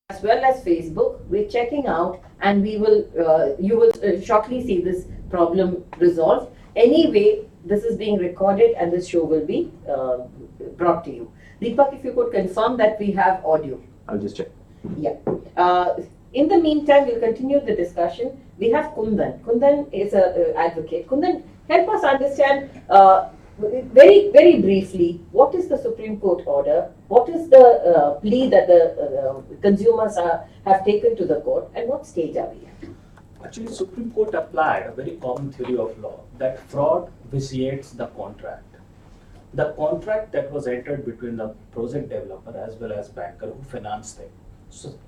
as well as Facebook. We're checking out, and we will you will shortly see this problem resolved. Anyway, this is being recorded, and this show will be brought to you. Deepak, if you could confirm that we have audio. I'll just check. Yeah. In the meantime, we'll continue the discussion. We have Kundan. Kundan is an advocate. Kundan, help us understand very briefly, what is the Supreme Court order? What is the plea that the consumers have taken to the court, and what stage are we at? Actually, Supreme Court applied a very common theory of law that fraud vitiates the contract. The contract that was entered between the project developer as well as banker who financed them.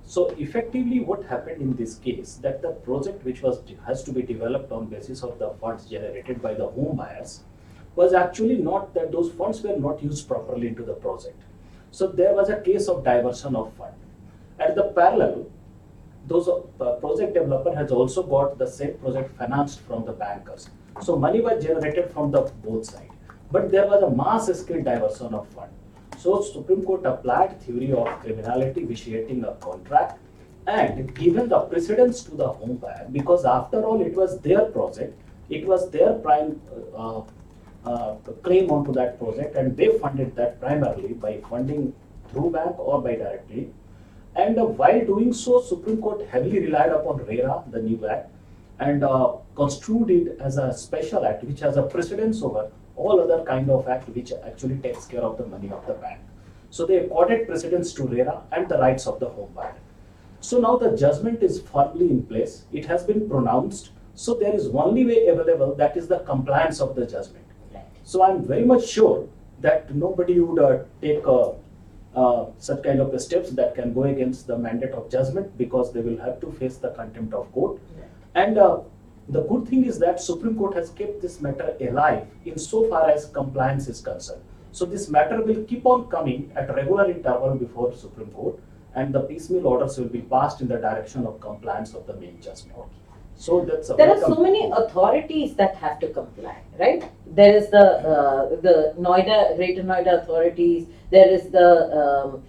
So effectively what happened in this case, that the project which has to be developed on basis of the funds generated by the home buyers was actually not, that those funds were not used properly into the project. So there was a case of diversion of fund. At the parallel, those project developer has also got the same project financed from the bankers. So money was generated from the both sides, but there was a mass scale diversion of fund. So Supreme Court applied theory of criminality vitiating a contract and given the precedence to the home buyer, because after all it was their project, it was their prime claim onto that project, and they funded that primarily by funding through bank or by directly. And while doing so, Supreme Court heavily relied upon RERA, the new act, and construed it as a special act which has a precedence over all other kind of act which actually takes care of the money of the bank. So they accorded precedence to RERA and the rights of the home buyer. So now the judgment is firmly in place. It has been pronounced. So there is only way available, that is the compliance of the judgment. So I'm very much sure that nobody would take such kind of steps that can go against the mandate of judgment, because they will have to face the contempt of court. And the good thing is that Supreme Court has kept this matter alive insofar as compliance is concerned. So this matter will keep on coming at regular interval before Supreme Court, and the piecemeal orders will be passed in the direction of compliance of the main judgment. So that's there are so many authorities that have to comply, right? There is the Greater Noida authorities. There is the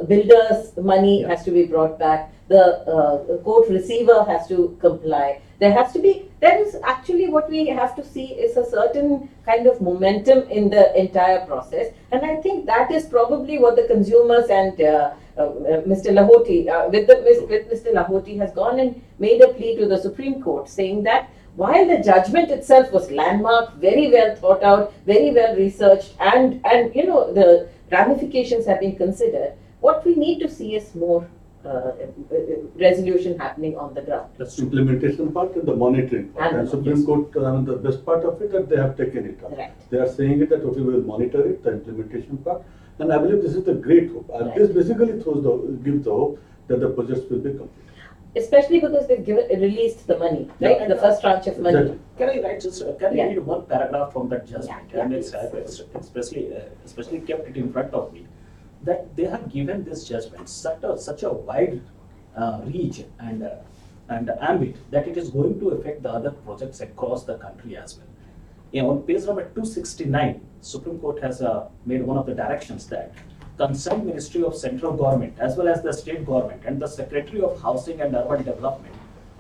builders' money has to be brought back. The court receiver has to comply. There is actually, what we have to see is a certain kind of momentum in the entire process, and I think that is probably what the consumers and Mr. Lahoti, with Mr. Lahoti has gone and made a plea to the Supreme Court, saying that while the judgment itself was landmark, very well thought out, very well researched, and the ramifications have been considered, what we need to see is more resolution happening on the ground. That's implementation part and the monitoring part. And Supreme Court, the best part of it, that they have taken it up. Right. They are saying it that okay, we will monitor it, the implementation part. And I believe this is the great hope. Right. This basically gives the hope that the projects will be complete. Especially because they've released the money, right? Yeah, the first tranche of money. Exactly. Can I write just can I read one paragraph from that judgment? Yeah, And it's especially kept it in front of me, that they have given this judgment such a wide reach and ambit that it is going to affect the other projects across the country as well. On page number 269, Supreme Court has made one of the directions that concerned Ministry of Central Government as well as the State Government and the Secretary of Housing and Urban Development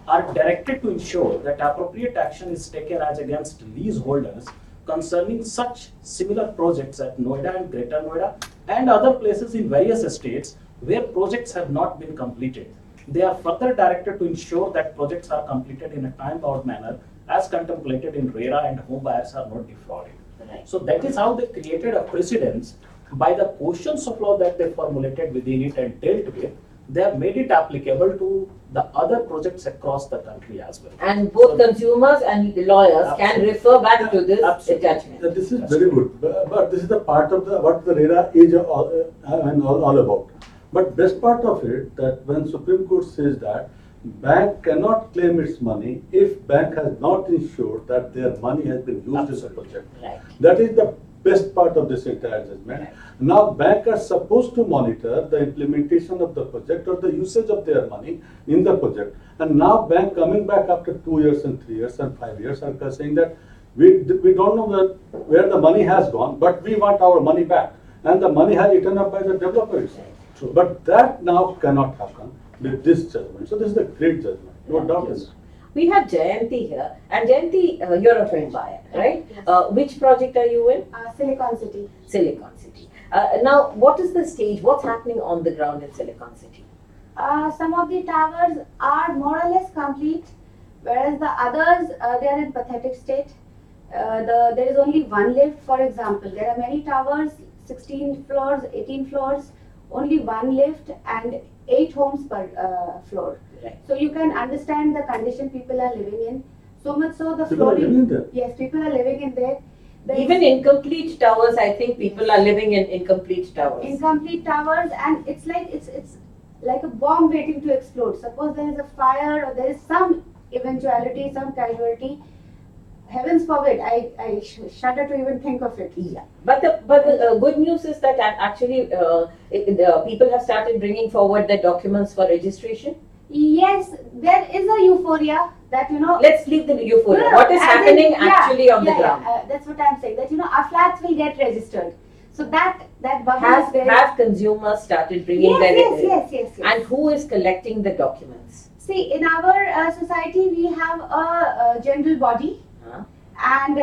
are directed to ensure that appropriate action is taken as against leaseholders concerning such similar projects at Noida and Greater Noida and other places in various states where projects have not been completed. They are further directed to ensure that projects are completed in a time-bound manner as contemplated in RERA and home buyers are not defrauded. Right. So that is how they created a precedence by the questions of law that they formulated within it and dealt with. They have made it applicable to the other projects across the country as well. And both consumers and lawyers can refer back to this judgment. This is very good, but this is the part of what the RERA is all about. But best part of it, that when Supreme Court says that bank cannot claim its money if bank has not ensured that their money has been used in the project. Right. That is the best part of this entire judgment. Right. Now bank are supposed to monitor the implementation of the project or the usage of their money in the project. And now bank coming back after 2 years and 3 years and 5 years are saying that we don't know where the money has gone, but we want our money back. And the money has eaten up by the developers. True. But that now cannot happen with this judgment. So this is a great judgment, no doubt in Yes. it. We have Jayanti here, and Jayanti, you're a home buyer, right? Yes. Which project are you in? Silicon City. Silicon City. Now, what is the stage? What's happening on the ground in Silicon City? Some of the towers are more or less complete, whereas the others they are in pathetic state. There is only one lift, for example. There are many towers, 16 floors, 18 floors, only one lift and 8 homes per floor. Right. So you can understand the condition people are living in. So much so the People are flooring. living there. Yes, people are living in there. There Even is incomplete towers, I think people are living in incomplete towers. incomplete towers, and it's like a bomb waiting to explode. Suppose there is a fire or there is some eventuality, some casualty. Heavens forbid, I shudder to even think of it. Yeah, but the good news is that actually people have started bringing forward their documents for registration. Yes, there is a euphoria that Let's leave the euphoria. No, no, What is as in- happening yeah, actually on the yeah, ground? that's what I'm saying. That our flats will get registered. So that bubble is Have there. have consumers started bringing Yes, their yes. and who is collecting the documents? See, in our society, we have a general body. Huh? And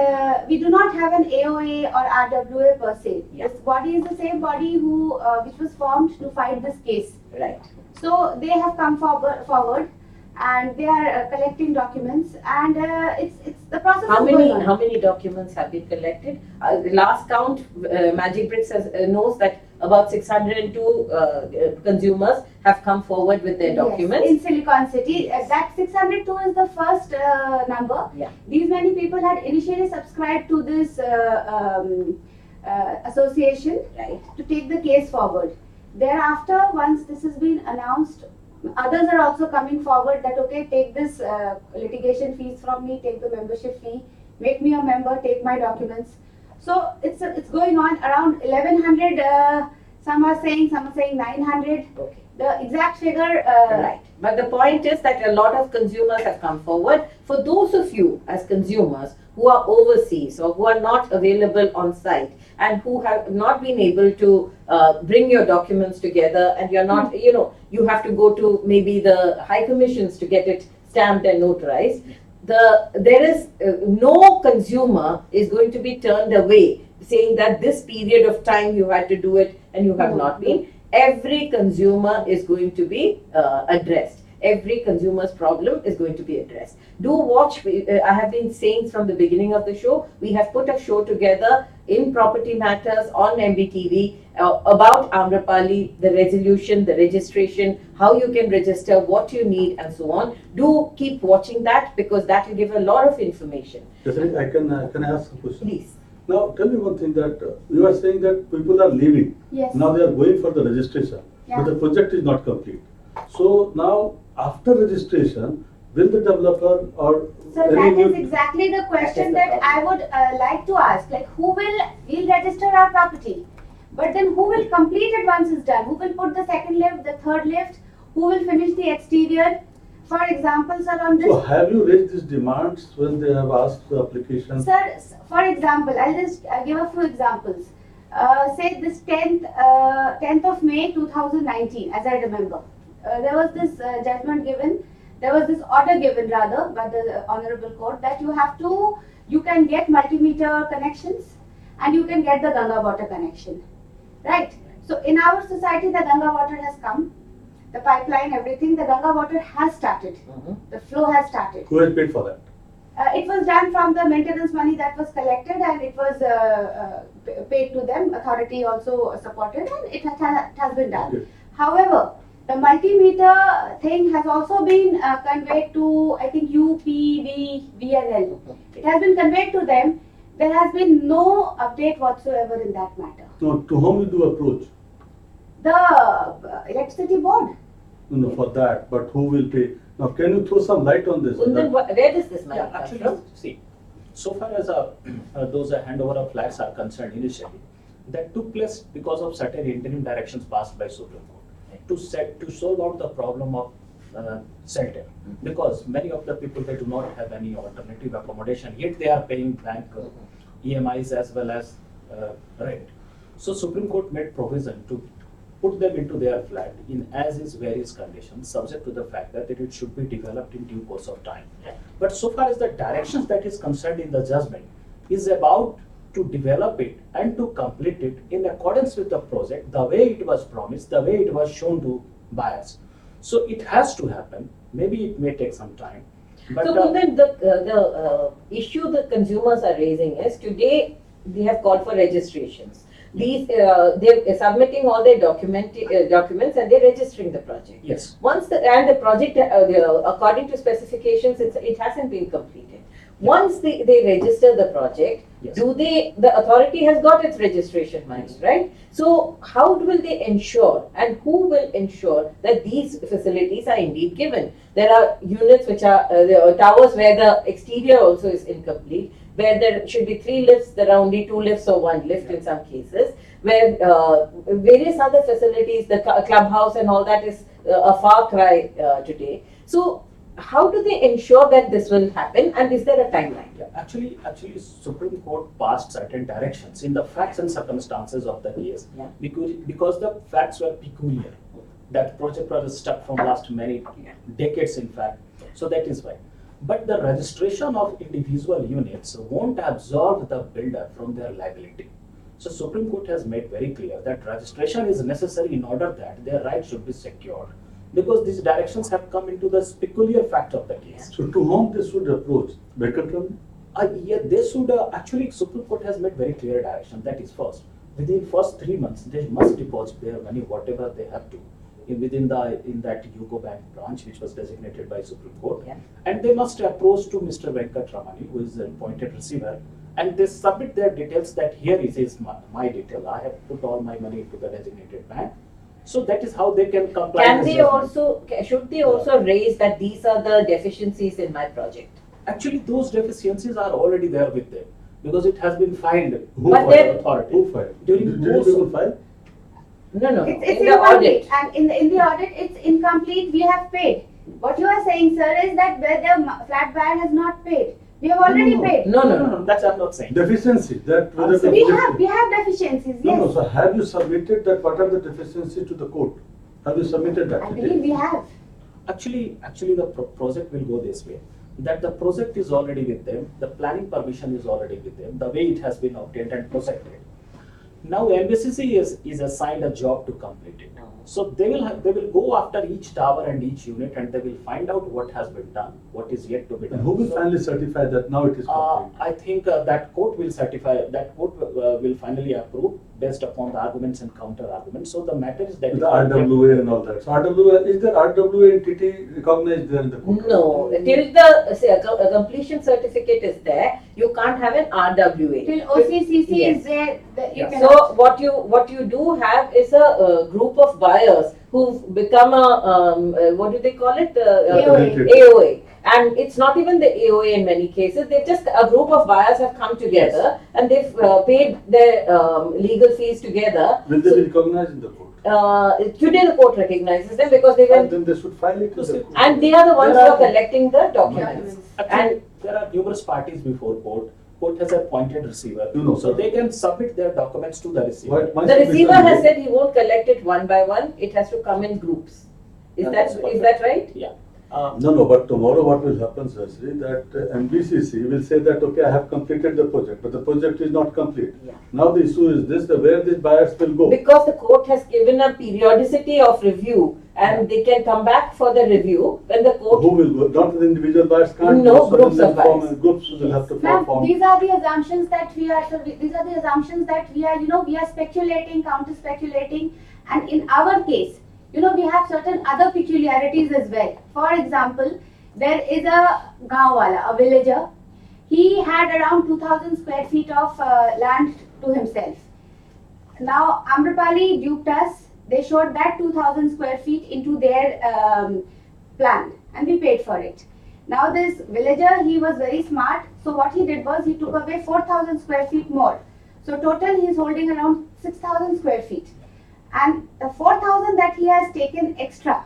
we do not have an AOA or RWA per se. Yeah. This body is the same body which was formed to fight this case. Right. So they have come forward and they are collecting documents, and it's the process How is going many on. how many documents have been collected? Last count, Magicbricks knows that about 602 consumers have come forward with their documents. Yes, in Silicon City. That 602 is the first number. Yeah. These many people had initially subscribed to this association Right. to take the case forward. Thereafter, once this has been announced, others are also coming forward that okay, take this litigation fees from me, take the membership fee, make me a member, take my documents. So it's going on around 1100. Some are saying 900. Okay. The exact figure. Right. But the point is that a lot of consumers have come forward. For those of you as consumers who are overseas or who are not available on site and who have not been able to bring your documents together, and you're not, you have to go to maybe the high commissions to get it stamped and notarized. There is no consumer is going to be turned away saying that this period of time you had to do it and you have No, not no. been. Every consumer is going to be addressed. Every consumer's problem is going to be addressed. Do watch, I have been saying from the beginning of the show, we have put a show together in Property Matters on MBTV about Amrapali, the resolution, the registration, how you can register, what you need and so on. Do keep watching that because that will give a lot of information. Yes, I can I ask a question? Please. Now, tell me one thing that you are saying that people are leaving. Yes. Now they are going for the registration, Yeah. but the project is not complete. So now, after registration, will the developer or So any that new is exactly the question That is the that I would like to ask. Like, who will register our property? But then who will complete it once it's done? Who will put the second lift, the third lift? Who will finish the exterior? For example, sir, on this. So have you raised these demands when they have asked the application? Sir, for example, I'll just give a few examples. Say this 10th of May 2019, as I remember. There was this judgment given, there was this order given rather by the Honorable Court that you can get multimeter connections and you can get the Ganga water connection. Right? So in our society, the Ganga water has come, the pipeline, everything, the Ganga water has started. The flow has started. Who has paid for that? It was done from the maintenance money that was collected and it was paid to them. Authority also supported and it has been done. Okay. However, the multimeter thing has also been conveyed to, I think, UPVNL. It has been conveyed to them. There has been no update whatsoever in that matter. No, to whom you do approach? The electricity board. No, for that, but who will pay? Now, can you throw some light on this? Undan, where does this money Yeah, come actually, from? see, so far as those handover of flats are concerned initially, that took place because of certain interim directions passed by Supreme Court to solve out the problem of shelter. Because many of the people, they do not have any alternative accommodation, yet they are paying bank EMIs as well as rent. So Supreme Court made provision to put them into their flat in as is various conditions, subject to the fact that it should be developed in due course of time. But so far as the directions that is concerned in the judgment is about to develop it and to complete it in accordance with the project, the way it was promised, the way it was shown to buyers. So it has to happen. Maybe it may take some time. But, So Kundan, the issue the consumers are raising is today they have called for registrations. They're submitting all their documents and they're registering the project. yes. Once the project, according to specifications, it hasn't been completed. Once they register the project, Yes. the authority has got its registration money, Yes. right? So how will they ensure and who will ensure that these facilities are indeed given? There are units which are, towers where the exterior also is incomplete, where there should be 3 lifts, there are only 2 lifts or 1 lift in some cases, where various other facilities, the clubhouse and all that is a far cry today. So how do they ensure that this will happen, and is there a timeline? Yeah, actually, Supreme Court passed certain directions in the facts and circumstances of the case, Yeah. because the facts were peculiar. That project was stuck from last many decades, in fact. So that is why. But the registration of individual units won't absolve the builder from their liability. So Supreme Court has made very clear that registration is necessary in order that their rights should be secured. Because these directions have come into the peculiar fact of the case. So to whom they should approach? Beckett? Yeah, they should actually. Supreme Court has made very clear direction. That is first, within first 3 months, they must deposit their money, whatever they have to, in that UCO Bank branch, which was designated by Supreme Court, Yeah. and they must approach to Mr. Venkatramani, who is the appointed receiver, and they submit their details that here is my detail. I have put all my money into the designated bank. So that is how they can comply. Can with they the- also, should they also raise that these are the deficiencies in my project? Actually, those deficiencies are already there with them because it has been filed Who by But the then- authority. Who filed? During Did most- people file? No, It's in the audit. incomplete, and in the audit, it's incomplete, we have paid. What you are saying, sir, is that where the flat buyer has not paid, we have already No. paid. No. That's I'm not saying. Deficiency, that whether the. We have deficiencies, No, yes. so have you submitted that, what are the deficiencies to the court? Have you submitted that? I believe we have. Actually, the project will go this way. That the project is already with them, the planning permission is already with them, the way it has been obtained and projected. Now MBCC is assigned a job to complete it. So they will go after each tower and each unit and they will find out what has been done, what is yet to be done. And who will So, finally certify that now it is complete? I think that court will certify, that court will finally approve based upon the arguments and counter arguments. So the matter is that. With the RWA and all that. So RWA, is there RWA entity recognized there in the court? No, till the completion certificate is there, you can't have an RWA. Till OCCC Yes. is there, you Yeah. cannot. So what you do have is a group of buyers who've become a what do they call it? AOA. AOA. And it's not even the AOA in many cases. They've just a group of buyers have come together and they've paid their legal fees together. Will they be recognized in the court? Today the court recognizes them because they And went then they should file it in the court. and they are the ones who There are are- collecting the documents. Actually, And there are numerous parties before court. Court has appointed receiver, No, so sir. they can submit their documents to the receiver. What my the receiver submission has is- said he won't collect it one by one. It has to come in groups. Is That's that perfect. right? Yeah. No, but tomorrow what will happen, Sasri, that MBCC will say that, okay, I have completed the project, but the project is not complete. Yeah. Now the issue is this, where these buyers will go. Because the court has given a periodicity of review and they can come back for the review when the Who court. will go? Not the individual buyers can't No, go, so groups then of they'll form buyers. groups will have to Ma'am, form. these are the assumptions that we are, these are the assumptions that we are, we are speculating, counter speculating, and in our case, we have certain other peculiarities as well. For example, there is a gaonwala, a villager. He had around 2,000 square feet of land to himself. Now, Amrapali duped us. They showed that 2,000 square feet into their plan, and we paid for it. Now, this villager, he was very smart. So what he did was he took away 4,000 square feet more. So total, he is holding around 6,000 square feet. And the 4,000 that he has taken extra,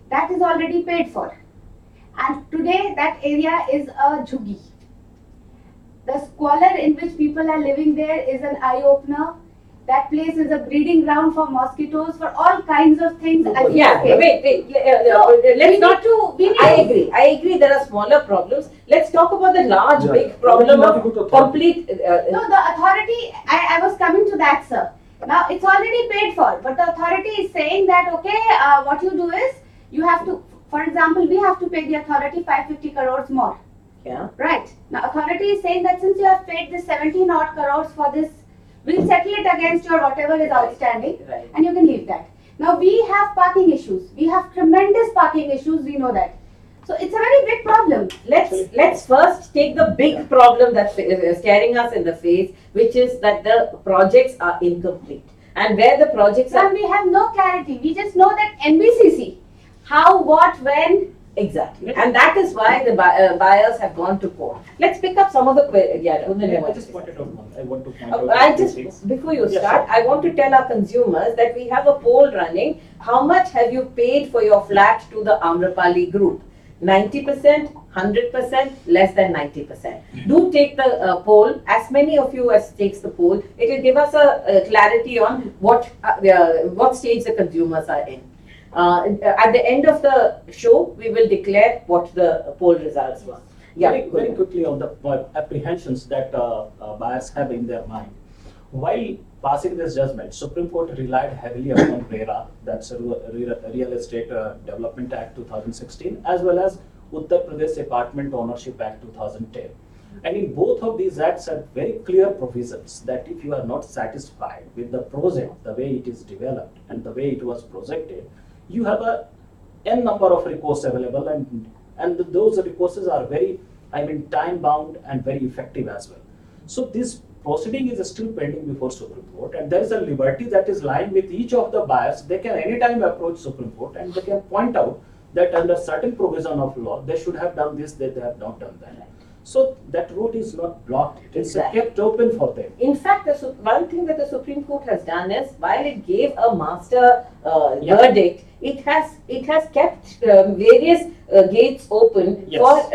that is already paid for. And today that area is a jhuggi. The squalor in which people are living there is an eye-opener. That place is a breeding ground for mosquitoes, for all kinds of things. Yeah, wait, So, let's not. we need I agree. There are smaller problems. Let's talk about the large, big problem Not a of good authority. complete. No, the authority, I was coming to that, sir. Now, it's already paid for, but the authority is saying that, okay, what you do is, you have to, for example, we have to pay the authority 550 crores more. Yeah. Right. Now, authority is saying that since you have paid this 17 odd crores for this, we'll settle it against your whatever is outstanding, Right. and you can leave that. Now, we have parking issues. We have tremendous parking issues, we know that. So, it's a very big problem. Let's first take the big problem that's staring us in the face, which is that the projects are incomplete, and where the projects are And we have no clarity. We just know that NBCC, how, what, when. exactly, and that is why the buyers have gone to court. Let's pick up some of the yeah. Kundan, you I want to just say wanted to, something? I want to point out. I two just, things. before you Yes, start, sure. I want to tell our consumers that we have a poll running. How much have you paid for your flat to the Amrapali group? 90%, 100%, less than 90%. Do take the poll, as many of you as takes the poll. It will give us a clarity on what stage the consumers are in. At the end of the show, we will declare what the poll results were. Yeah, Very quickly on the apprehensions that buyers have in their mind. While passing this judgment, Supreme Court relied heavily upon RERA, that's a Real Estate Development Act 2016, as well as Uttar Pradesh Apartment Ownership Act 2010. And in both of these acts have very clear provisions that if you are not satisfied with the project, the way it is developed and the way it was projected, you have a n number of recourse available, and those recourses are very, time bound and very effective as well. So this proceeding is still pending before Supreme Court, and there is a liberty that is lying with each of the buyers. They can anytime approach Supreme Court and they can point out that under certain provision of law, they should have done this, they have not done that. So that road is not blocked, it is Exactly. kept open for them. In fact, one thing that the Supreme Court has done is, while it gave a master Yeah. verdict, it has kept various gates open Yes. for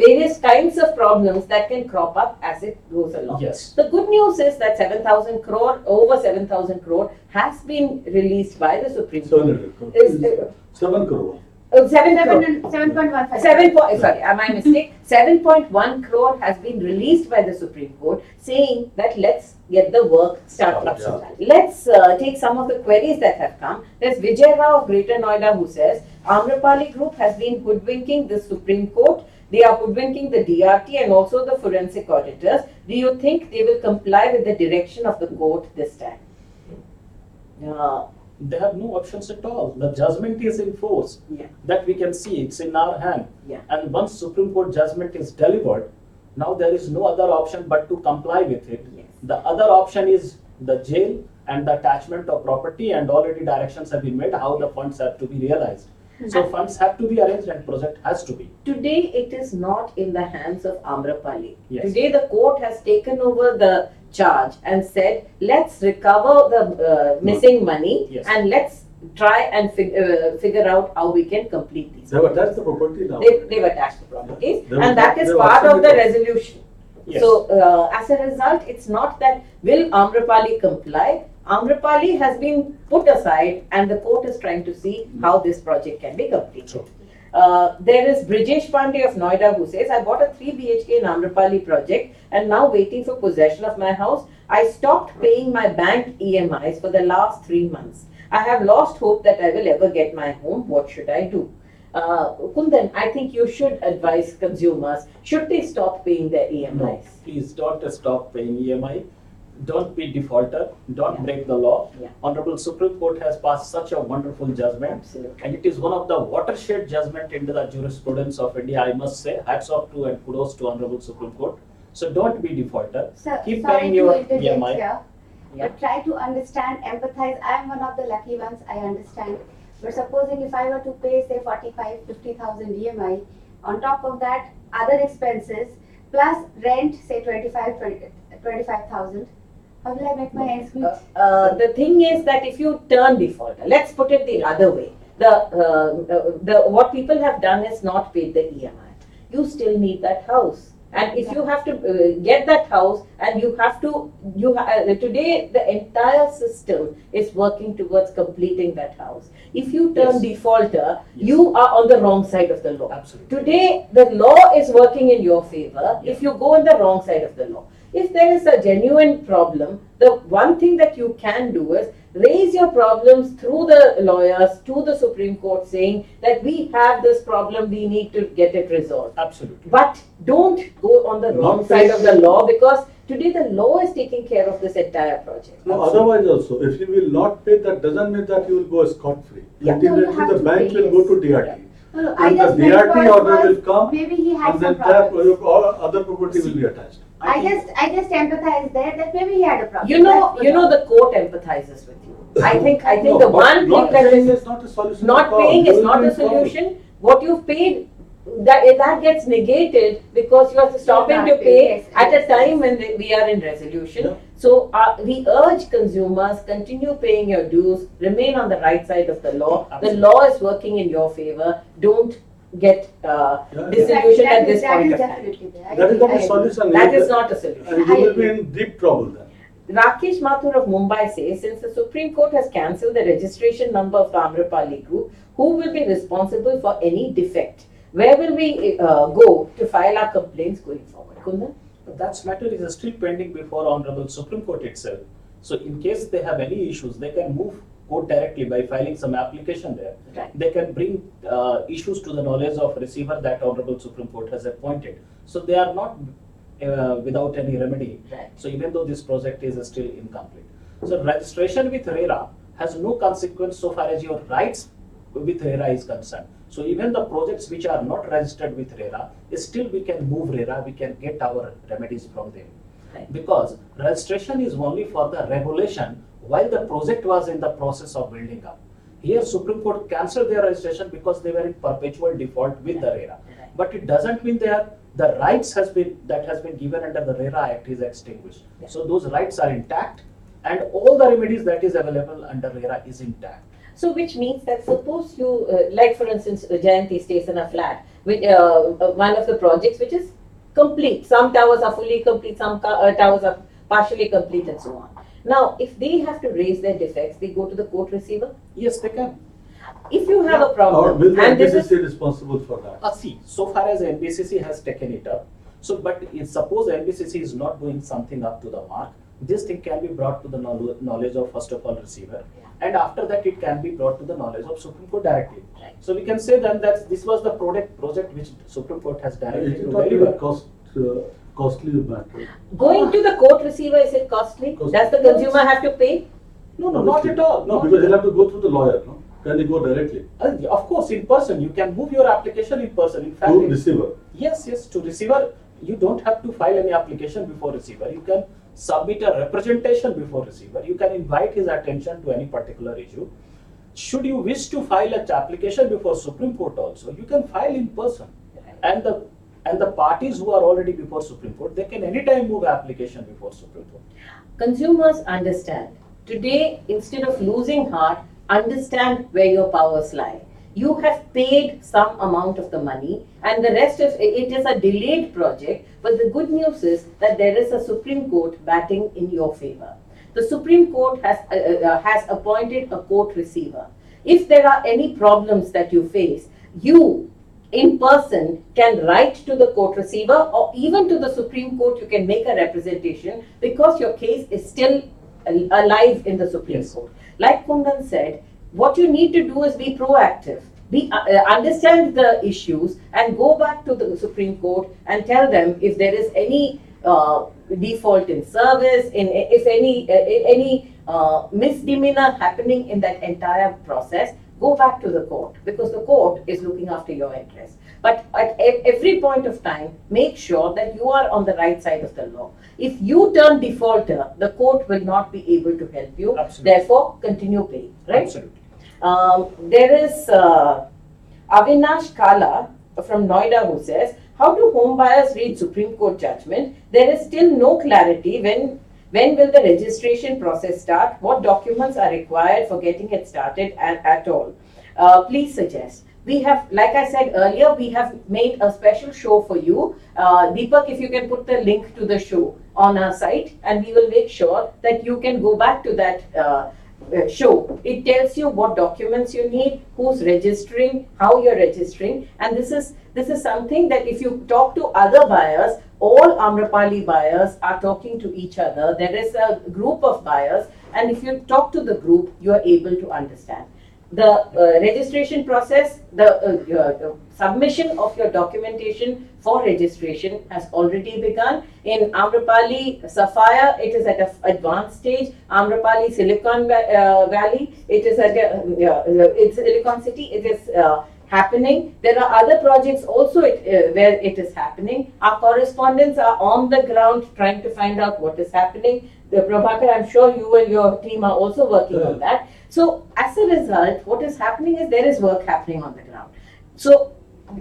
various kinds of problems that can crop up as it goes along. Yes. The good news is that 7,000 crore, over 7,000 crore, has been released by the Supreme Court. 700 crore. Is, 7 crore. 7 crore. 7.15. Sorry, am I mistake? 7.1 crore has been released by the Supreme Court, saying that let's get the work started. Absolutely. Let's take some of the queries that have come. There's Vijay Rao of Greater Noida who says, Amrapali Group has been hoodwinking the Supreme Court. They are hoodwinking the DRT and also the forensic auditors. Do you think they will comply with the direction of the court this time? They have no options at all. The judgment is in force. Yeah. That we can see, it's in our hand. Yeah. And once Supreme Court judgment is delivered, now there is no other option but to comply with it. Yes. The other option is the jail and the attachment of property, and already directions have been made how the funds have to be realized. So funds have to be arranged and project has to be. Today it is not in the hands of Amrapali. Yes. Today the court has taken over the charge and said, let's recover the missing money Yes. and let's try and figure out how we can complete these. They have attached the property now. They've attached the properties, They and that is they part also of the did- resolution. Yes. So as a result, it's not that will Amrapali comply. Amrapali has been put aside and the court is trying to see how this project can be completed. True. There is Brijesh Pandey of Noida who says, I bought a 3 BHK in Amrapali project and now waiting for possession of my house. I stopped paying my bank EMIs for the last 3 months. I have lost hope that I will ever get my home. What should I do? Kundan, I think you should advise consumers, should they stop paying their EMIs? No, please don't stop paying EMI. Don't be defaulter. Don't Yeah. break the law. Yeah. Honorable Supreme Court has passed such a wonderful judgment. Absolutely. And it is one of the watershed judgment into the jurisprudence of India, I must say. Hats off to and kudos to Honorable Supreme Court. So don't be defaulter. Sir, Keep sorry paying to your interject EMI. here, Yeah. but try to understand, empathize. I am one of the lucky ones, I understand. But supposing if I were to pay, say, 45, 50,000 EMI, on top of that, other expenses, plus rent, say 25,000, how will I make my ends meet? The thing is that if you turn defaulter, let's put it the other way. The what people have done is not paid the EMI. You still need that house. And if you have to get that house, and you have to, today the entire system is working towards completing that house. If you turn Yes. defaulter, Yes. you are on the wrong side of the law. Absolutely. Today, the law is working in your favor if you go on the wrong side of the law. If there is a genuine problem, the one thing that you can do is raise your problems through the lawyers to the Supreme Court, saying that we have this problem, we need to get it resolved. Absolutely. But don't go on the wrong Not side of the paying- law, because today the law is taking care of this entire project. No, otherwise also, if you will not pay, that doesn't mean that you will go scot-free. Yeah. No, you Ultimately, have the to bank pay, will go yes. to DRT. No, I And the just meant DRT was- order will come, Maybe he had and some then that, problems. all other property will be attached. I just empathize there that maybe he had a problem. You know, the court empathizes with you. I think No, the but one thing not that paying is is not a solution. not at all. paying You is will not be a in trouble. solution. What you've paid, that gets negated because you are stopping not to paying, pay yes, at yes, a time yes. when we are in resolution. Yeah. So we urge consumers, continue paying your dues, remain on the right side of the law. The Absolutely. law is working in your favor. Don't get Yeah. disillusioned at this that point is of time. definitely there. I That is agree, not I a agree. solution. That You is will- not a solution. And you will be in deep trouble then. Rakesh Mathur of Mumbai says, since the Supreme Court has cancelled the registration number of the Amrapali group, who will be responsible for any defect? Where will we go to file our complaints going forward? Kundan? That matter is still pending before Honorable Supreme Court itself. So in case they have any issues, they can move court directly by filing some application there. Right. They can bring issues to the knowledge of receiver that Honorable Supreme Court has appointed. So they are not without any remedy. Right. So even though this project is still incomplete. So registration with RERA has no consequence so far as your rights with RERA is concerned. So even the projects which are not registered with RERA, still we can move RERA, we can get our remedies from them. Right. Because registration is only for the regulation while the project was in the process of building up. Here Supreme Court cancelled their registration because they were in perpetual default with the RERA. Right. But it doesn't mean the rights has been given under the RERA Act is extinguished. Yeah. So those rights are intact, and all the remedies that is available under RERA is intact. So which means that suppose you, like for instance, Jayanti stays in a flat, with one of the projects which is complete. Some towers are fully complete, some towers are partially complete, and so on. Now, if they have to raise their defects, they go to the court receiver. Yes, they can. If you have a Or problem, will the and this is NBCC responsible for that? See, so far as NBCC has taken it up, so but if suppose NBCC is not doing something up to the mark, this thing can be brought to the knowledge of first of all receiver, and after that it can be brought to the knowledge of Supreme Court directly. Right. So we can say then that this was the project which Supreme Court has directed It is to not deliver. very costly matter. going to the court receiver, is it costly? Costly. Does the consumer have to pay? No, not at all. No, Not because at he'll all. have to go through the lawyer, no? Can he go directly Of course, in person, you can move your application in person. In fact, to receiver? yes, to receiver, you don't have to file any application before receiver. You can submit a representation before receiver. You can invite his attention to any particular issue. Should you wish to file an application before Supreme Court also, you can file in person. And the parties who are already before Supreme Court, they can anytime move application before Supreme Court. Consumers understand. Today, instead of losing heart, understand where your powers lie. You have paid some amount of the money, and the rest of it is a delayed project. But the good news is that there is a Supreme Court batting in your favor. The Supreme Court has appointed a court receiver. If there are any problems that you face, you in person can write to the court receiver, or even to the Supreme Court. You can make a representation because your case is still alive in the Supreme Yes. Court. Like Kundan said, what you need to do is be proactive. Understand the issues and go back to the Supreme Court and tell them if there is any default in service, if any misdemeanor happening in that entire process. Go back to the court, because the court is looking after your interests. But at every point of time, make sure that you are on the right side of the law. If you turn defaulter, the court will not be able to help you. Absolutely. Therefore, continue paying, right? Absolutely. There is Avinash Kala from Noida who says, how do home buyers read Supreme Court judgment? There is still no clarity when will the registration process start? What documents are required for getting it started at all? Please suggest. We have, like I said earlier, we have made a special show for you. Deepak, if you can put the link to the show on our site, and we will make sure that you can go back to that show. It tells you what documents you need, who's registering, how you're registering, and this is something that if you talk to other buyers, all Amrapali buyers are talking to each other. There is a group of buyers, and if you talk to the group, you are able to understand. The registration process, the submission of your documentation for registration has already begun. In Amrapali, Sapphire, it is at an advanced stage. Amrapali, Silicon Valley, it is at it's Silicon City, it is happening. There are other projects also where it is happening. Our correspondents are on the ground trying to find out what is happening. Prabhakar, I'm sure you and your team are also working on that. So as a result, what is happening is there is work happening on the ground. So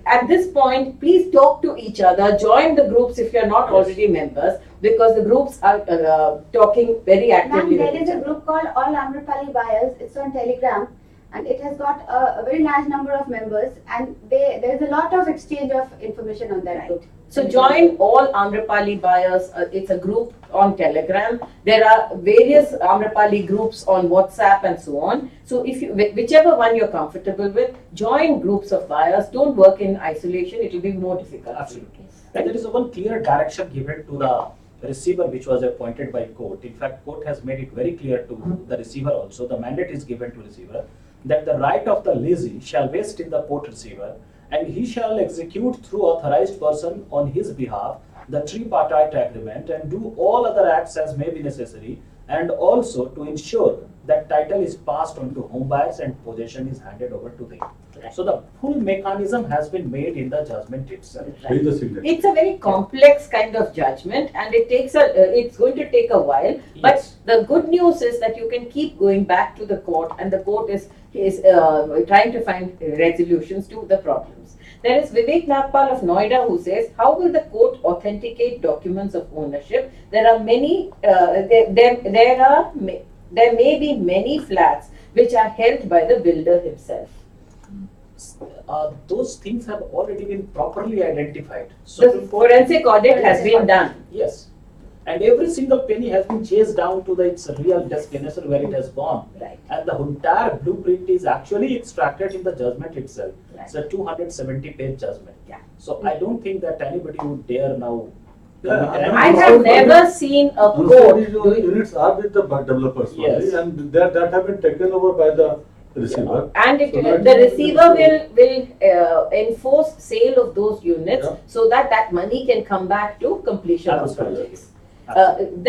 at this point, please talk to each other, join the groups if you're not already members, because the groups are talking very actively. Ma'am, there is a group called All Amrapali Buyers. It's on Telegram, and it has got a very large number of members, and there is a lot of exchange of information on that group. So join all Amrapali buyers. It's a group on Telegram. There are various Amrapali groups on WhatsApp and so on. So if you, whichever one you're comfortable with, join groups of buyers. Don't work in isolation. It will be more difficult. Absolutely. And there is one clear direction given to the receiver, which was appointed by court. In fact, court has made it very clear to the receiver also. The mandate is given to receiver that the right of the lessee shall vest in the port receiver, and he shall execute through authorized person on his behalf the tripartite agreement and do all other acts as may be necessary, and also to ensure that title is passed on to home buyers and possession is handed over to them. Right. So the full mechanism has been made in the judgment itself. Pay the signature. It's a very complex kind of judgment, and it takes it's going to take a while. But Yes. the good news is that you can keep going back to the court, and the court is trying to find resolutions to the problems. There is Vivek Nagpal of Noida who says, how will the court authenticate documents of ownership? There are many, there may be many flats which are held by the builder himself. Those things have already been properly identified. The Supreme Court- forensic audit has been done. Yes. And every single penny has been chased down to its real destination where it has gone. Right. And the entire blueprint is actually extracted in the judgment itself. Right. It's a 270-page judgment. Yeah. So I don't think that anybody would dare now. Yeah, I have never seen a court These doing. units are with the developers only, Yes. and that have been taken over by the receiver. And So that the is- receiver will enforce sale of those units Yeah. so that that money can come back to completion of Absolutely. projects.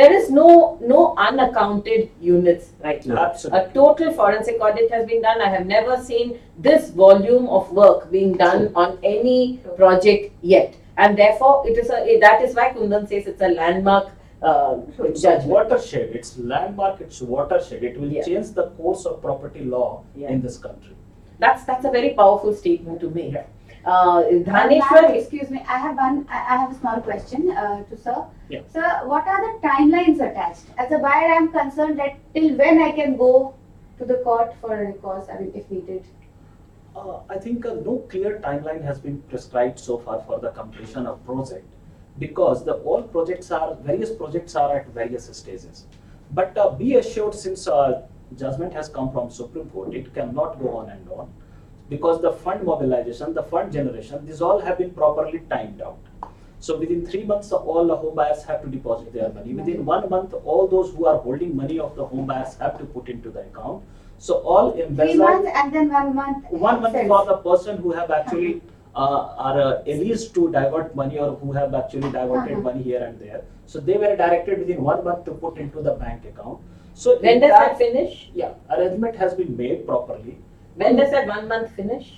There is no unaccounted units right now. Absolutely. A total forensic audit has been done. I have never seen this volume of work being done on any project yet. And therefore, that is why Kundan says it's a landmark It's a judgment. watershed. It's landmark. It's watershed. It will Yeah. change the course of property law Yeah. in this country. That's a very powerful statement to make. Yeah. Ma'am, Dhaneshwar, excuse me, I have a small question to sir. Yeah. Sir, what are the timelines attached? As a buyer, I am concerned that till when I can go to the court for a recourse, I mean, if needed. I think no clear timeline has been prescribed so far for the completion of project, because various projects are at various stages. But be assured, since judgment has come from Supreme Court, it cannot go on and on, because the fund mobilization, the fund generation, these all have been properly timed out. So within 3 months, all the home buyers have to deposit their money. Within 1 month, all those who are holding money of the home buyers have to put into the account. So all 3 embezzled. months and then 1 month. 1 month itself. for the person who have actually are released to divert money, or who have actually diverted Uh-huh. money here and there. So they were directed within 1 month to put into the bank account. So when does that finish? Yeah, arrangement has been made properly. When does that 1 month finish?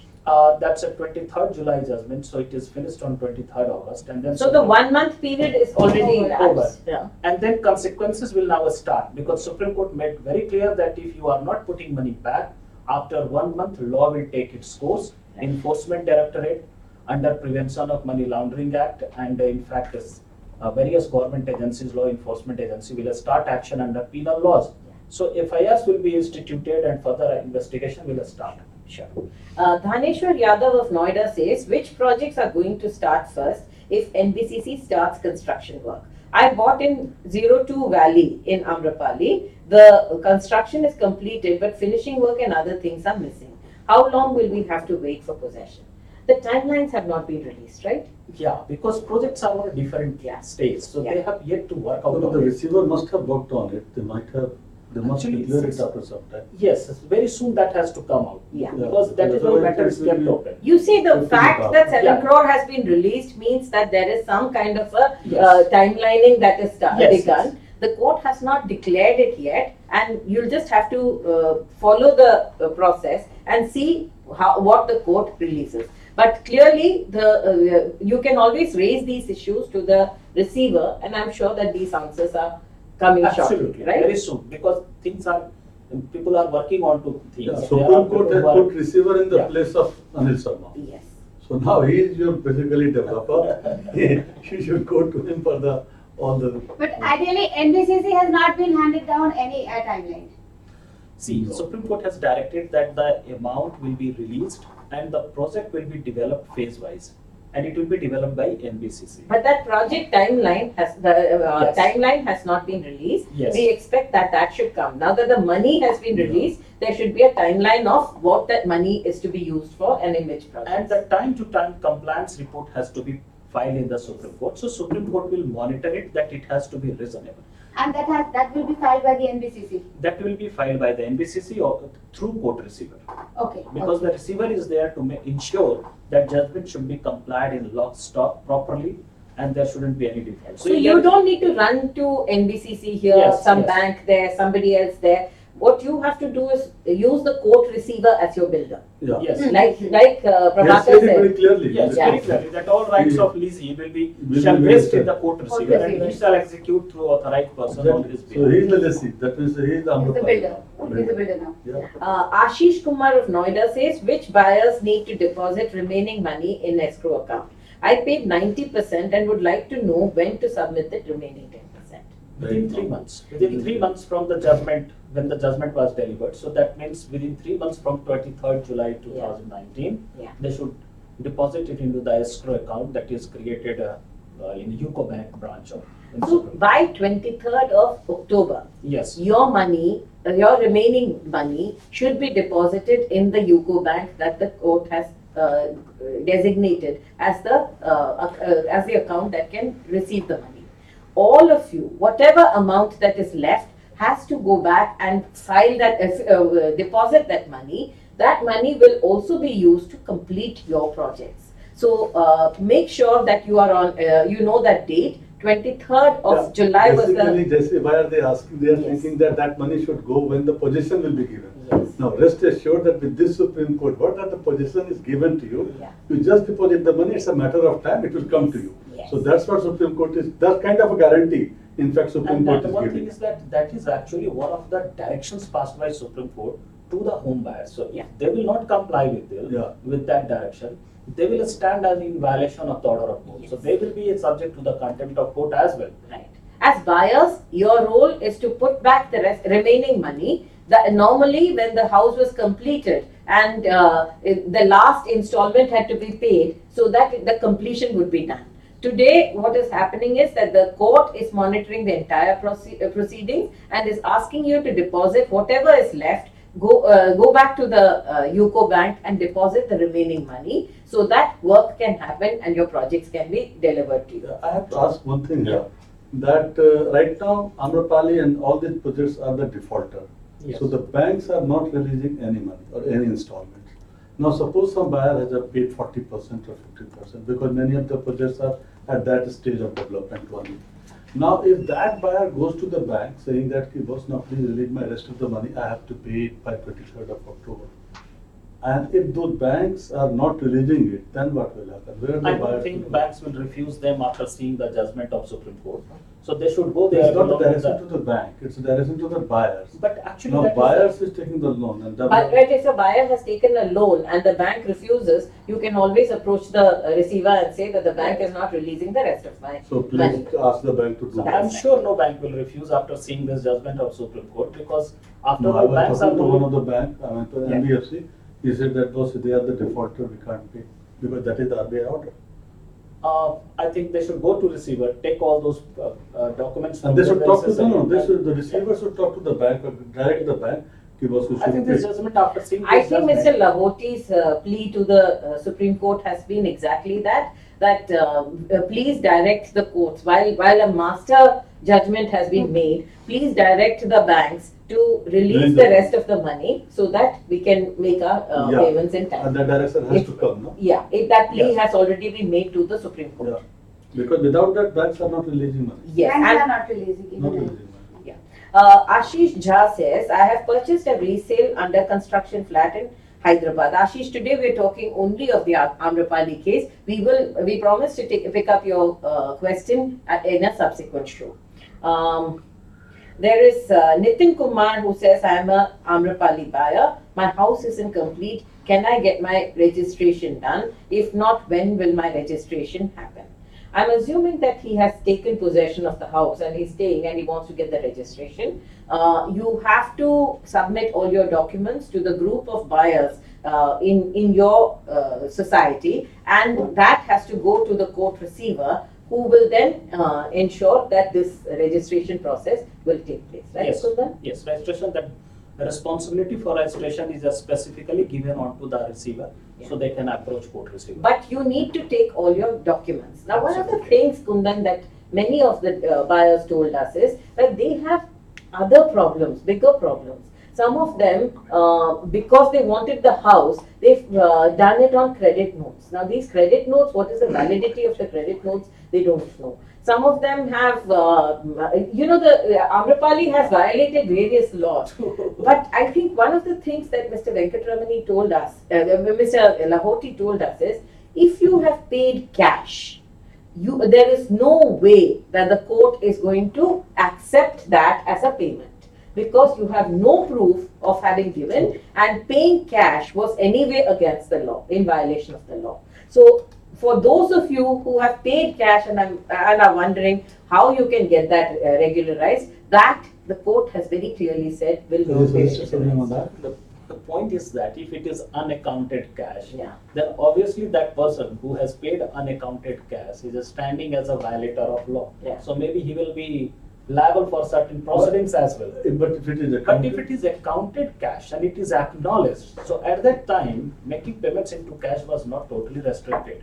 That's a 23rd July judgment, so it is finished on 23rd August, and then So the 1 month period is already Over. elapsed. Yeah. and then consequences will now start, because Supreme Court made very clear that if you are not putting money back, after 1 month, law will take its course. Enforcement Directorate, under Prevention of Money Laundering Act, and in fact, various government agencies, law enforcement agency will start action under penal laws. So FIRs will be instituted and further investigation will start. Sure. Dhaneshwar Yadav of Noida says, which projects are going to start first if NBCC starts construction work? I bought in 02 Valley in Amrapali. The construction is completed, but finishing work and other things are missing. How long will we have to wait for possession? The timelines have not been released, right? Yeah, because projects are on a different stage, so they have yet to work out No, on the it. receiver must have worked on it. They must Actually, declare it it's- after some time. Yes, very soon that has to come out. Yeah. Because that is why Otherwise matter it is will kept be- open. You see, the Fifteen fact hours. that 7 Yeah. crore has been released means that there is some kind of a Yes. timelining that is Yes, begun. yes. The court has not declared it yet, and you'll just have to follow the process and see what the court releases. But clearly, you can always raise these issues to the receiver, and I'm sure that these answers are coming shortly, Absolutely, right? very soon, because people are working on to things. Yeah, They Supreme are Court people has who are- put receiver in the Yeah. place of Anil Sharma. Yes. So now he is your basically developer. You should go to him for all the. But ideally, NBCC has not been handed down any timeline. See, No. Supreme Court has directed that the amount will be released and the project will be developed phase-wise, and it will be developed by NBCC. But that project timeline has Yes. timeline has not been released. Yes. We expect that should come. Now that the money has been released, there should be a timeline of what that money is to be used for and in which project. And the time-to-time compliance report has to be filed in the Supreme Court. So Supreme Court will monitor it, that it has to be reasonable. And that will be filed by the NBCC. That will be filed by the NBCC or through court receiver. Okay. Because okay. the receiver is there to ensure that judgment should be complied in lock, stock properly, and there shouldn't be any default. So you don't need to run to NBCC here, Yes, some yes. bank there, somebody else there. What you have to do is use the court receiver as your builder. Yeah. Yes. Like He has Prabhakar said it very said. clearly. Yes, Yeah. very clearly, that all rights Yeah. of leasing will be, Will shall be vest in vested. the court Court receiver, and receiver. he shall execute through authorized person on his So behalf. he is the lessee. That means he is the He's the Amrapali. builder. He's the builder now. Yeah. Ashish Kumar of Noida says, which buyers need to deposit remaining money in escrow account? I paid 90% and would like to know when to submit the remaining 10%. Within 3 months, within 3 months from the judgment, when the judgment was delivered, so that means within 3 months from 23rd July 2019, Yeah. they should deposit it into the escrow account that is created in UCO Bank branch of. in So Supreme. by 23rd of October, Yes, your money, your remaining money should be deposited in the UCO bank that the court has designated as the account that can receive the money. All of you, whatever amount that is left, has to go back and file that, deposit that money. That money will also be used to complete your projects. So make sure that you are on, you know that date. 23rd of Yeah. July was Basically, the. Jesse, why are they asking? They are Yes. thinking that money should go when the possession will be given. Yes. Now, rest assured that with this Supreme Court, what that the possession is given to you, Yeah. you just deposit the money, it's a matter of time, it will come to you. Yes. So that's what Supreme Court is, that's kind of a guarantee, in fact, Supreme and Court that is one thing giving. is that is actually one of the directions passed by Supreme Court to the home buyers. So if they will not comply Yeah. with that direction, they will stand as in violation of the order of court. So Yes. they will be subject to the contempt of court as well. Right. As buyers, your role is to put back the remaining money. Normally, when the house was completed and the last installment had to be paid, so that the completion would be done. Today, what is happening is that the court is monitoring the entire proceedings and is asking you to deposit whatever is left. Go back to the UCO bank and deposit the remaining money, so that work can happen and your projects can be delivered to you. I have to ask one thing here, that right now, Amrapali and all these projects are the defaulter. Yes. So the banks are not releasing any money or any installment. Now, suppose some buyer has paid 40% or 50%, because many of the projects are at that stage of development only. Now, if that buyer goes to the bank saying that, boss, now please release my rest of the money, I have to pay it by 23rd of October. And if those banks are not releasing it, then what will happen? Where the I buyers don't think will go? banks will refuse them after seeing the judgment of Supreme Court. So they should go there. It's not the along with direction to the bank, it's the direction to the buyers. But actually, Now, that is buyers is taking the loan and the. But if a buyer has taken a loan and the bank refuses, you can always approach the receiver and say that the bank is not releasing the rest of my So please money. ask the bank to do So that. I'm sure no bank will refuse after seeing this judgment of Supreme Court, because after No, I all, was banks are talking to one going. of the bank, I went to Yeah. NBFC, He said that those, they are the defaulter, we can't pay, because that is the RBI order. I think they should go to receiver, take all those documents. And they should talk to, them. the receiver should talk to the bank, or direct the bank, give us. I think this judgment after seeing I this think judgment- Mr. Lahoti's plea to the Supreme Court has been exactly that please direct the courts, while a master judgment has been made, please direct the banks to release the rest of the money so that we can make our Yeah. payments in time. And that direction has to come, no? Yeah, if that plea Yes. has already been made to the Supreme Court. Yeah. Because without that, banks are not releasing money. Yes, Banks and are not releasing Not even. releasing money. Ashish Jha says, I have purchased a resale under construction flat in Hyderabad. Ashish, today we are talking only of the Amrapali case. We promise to pick up your question in a subsequent show. There is Nitin Kumar who says, I am a Amrapali buyer. My house is incomplete. Can I get my registration done? If not, when will my registration happen? I'm assuming that he has taken possession of the house and he's staying and he wants to get the registration. You have to submit all your documents to the group of buyers in your society, and that has to go to the court receiver, who will then ensure that this registration process will take place. Right, Yes. Kundan? Yes, registration, that the responsibility for registration is specifically given on to the receiver, so they can approach court receiver. But you need to take all your documents. Now, one of the Absolutely. things, Kundan, that many of the buyers told us is that they have other problems, bigger problems. Some of them, because they wanted the house, they've done it on credit notes. Now, these credit notes, what is the validity of the credit notes? They don't know. Some of them have, the Amrapali has violated various laws. But I think one of the things that Mr. Venkatramani told us, Mr. Lahoti told us is, if you have paid cash, there is no way that the court is going to accept that as a payment, because you have no proof of having given, and paying cash was anyway against the law, in violation of the law. So for those of you who have paid cash and are wondering how you can get that regularized, that the court has very clearly said will So not there's be a restriction on regularized. that. The point is that if it is unaccounted cash, Yeah. then obviously that person who has paid unaccounted cash is standing as a violator of law. Yeah. So maybe he will be liable for certain proceedings as well. But if it is But accounted. if it is accounted cash and it is acknowledged, so at that time, making payments into cash was not totally restricted.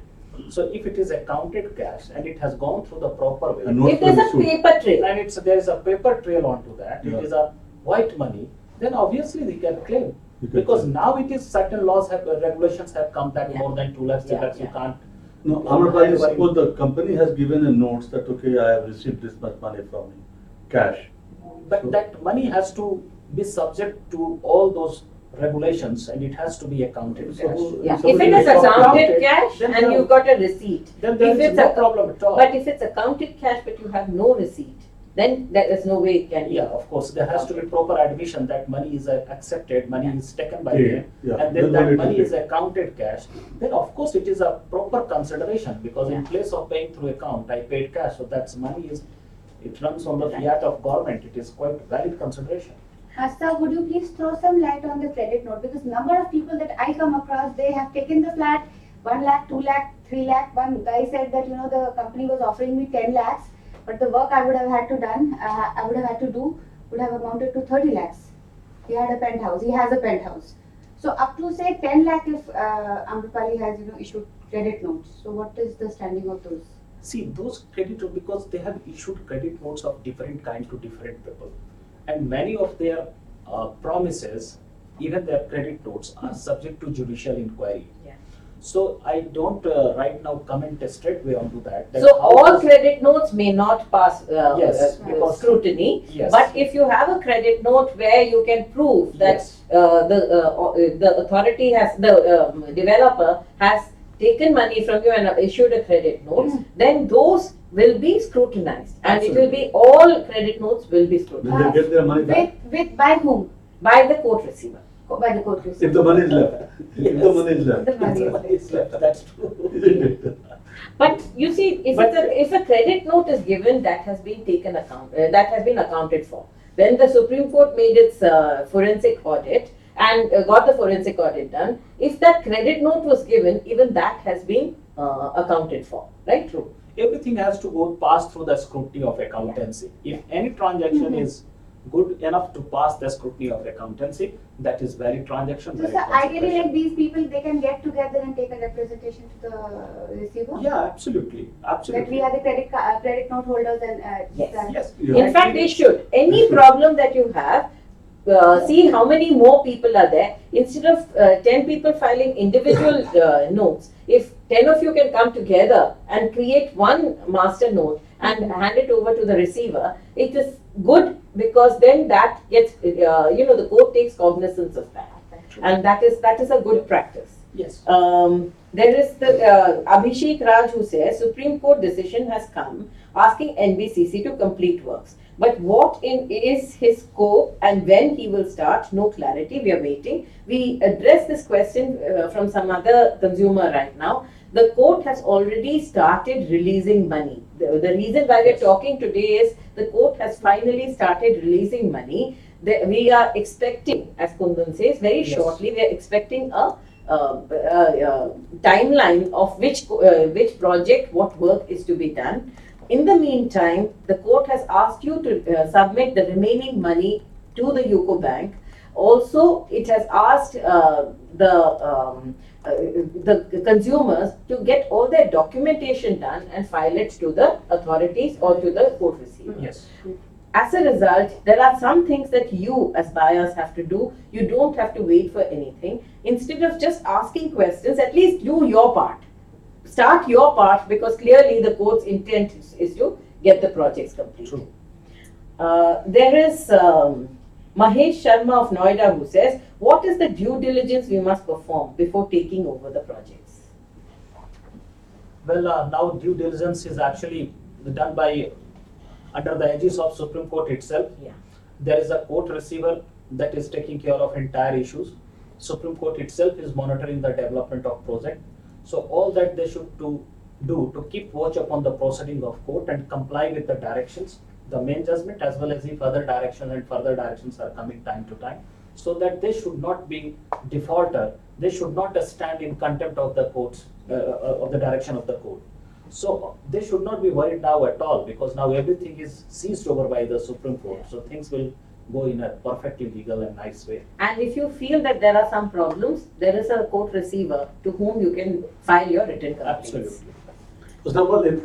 So if it is accounted cash and it has gone through the proper way, And not If there's a issued. paper trail, and there is a paper trail onto that, Yeah. it is a white money, then obviously they can claim. You can Because claim. now it is certain laws regulations have come that Yeah. more than 2 lakhs, 3 Yeah, lakhs, you yeah. can't. No, you Amrapali, can't- suppose the company has given a notes that, okay, I have received this much money from you, cash. But that money has to be subject to all those regulations and it has to be accounted So- cash. yeah. If Somebody it is is accounted accounted, cash then and there- you've got a receipt, Then there if is it's no a- problem at all. but if it's accounted cash but you have no receipt, then there is no way it can be. Yeah, of course, there has to be proper admission that money is accepted, money is taken by Yeah, them, yeah. and Then then that only money to is accounted cash, then of course it is a proper consideration, because in Yeah. place of paying through account, I paid cash, so that's money is, it runs on the Right. fiat of government, it is quite valid consideration. Sir, would you please throw some light on the credit note? Because number of people that I come across, they have taken the flat, 1 lakh, 2 lakh, 3 lakh. One guy said that, the company was offering me 10 lakhs, but the work I would have had to do would have amounted to 30 lakhs. He had a penthouse, he has a penthouse. So up to say 10 lakh if Amrapali has, issued credit notes. So what is the standing of those? See, those credit notes, because they have issued credit notes of different kind to different people, and many of their promises, even their credit notes, are subject to judicial inquiry. Yeah. So I don't right now comment straight way onto that. that So how all does- credit notes may not pass Yes, because- scrutiny. Yes. But if you have a credit note where you can prove that Yes. the authority has, the developer has taken money from you and issued a credit note, then those will be scrutinized, and it will be, all credit notes will be Will scrutinized they get their money back? By whom? by the court receiver. By the court receiver. If the money is left. If the Yes. money is left. The money is Money is left, that's true. Isn't it? But you see, But- if a credit note is given, that has been taken account, that has been accounted for. When the Supreme Court made its forensic audit and got the forensic audit done, if that credit note was given, even that has been accounted for, right? True. Everything has to go pass through the scrutiny of accountancy. If any transaction is good enough to pass the scrutiny of accountancy, that is valid transaction. So, valid sir, ideally, consideration. like these people, they can get together and take a representation to the receiver. Yeah, absolutely, absolutely. That we are the credit note holders and Yes. that- Yes. Yeah. In fact, they should. Any problem that you have, see how many more people are there. Instead of 10 people filing individual notes, if 10 of you can come together and create one master note and hand it over to the receiver, it is good because then that gets, the court takes cognizance of that. And that is a good practice. Yes. There is the Abhishek Raj who says Supreme Court decision has come asking NBCC to complete works. But what is his scope and when he will start? No clarity. We are waiting. We address this question from some other consumer right now. The court has already started releasing money. The reason why we are talking today is the court has finally started releasing money. We are expecting, as Kundan says, very shortly, we are expecting a timeline of which project, what work is to be done. In the meantime, the court has asked you to submit the remaining money to the UCO Bank. Also, it has asked the consumers to get all their documentation done and file it to the authorities or to the court receiver. Yes. As a result, there are some things that you as buyers have to do. You don't have to wait for anything. Instead of just asking questions, at least do your part. Start your part because clearly the court's intent is to get the projects completed. True. There is Mahesh Sharma of Noida who says, what is the due diligence we must perform before taking over the projects? Well, now due diligence is actually done by under the aegis of Supreme Court itself. Yeah. There is a court receiver that is taking care of entire issues. Supreme Court itself is monitoring the development of project. So all that they should do to keep watch upon the proceeding of court and comply with the directions, the main judgment as well as if other directions and further directions are coming time to time, so that they should not be defaulter. They should not stand in contempt of the courts, of the direction of the court. So they should not be worried now at all because now everything is seized over by the Supreme Court. So things will go in a perfectly legal and nice way. And if you feel that there are some problems, there is a court receiver to whom you can file your written complaints. Absolutely. First of all, if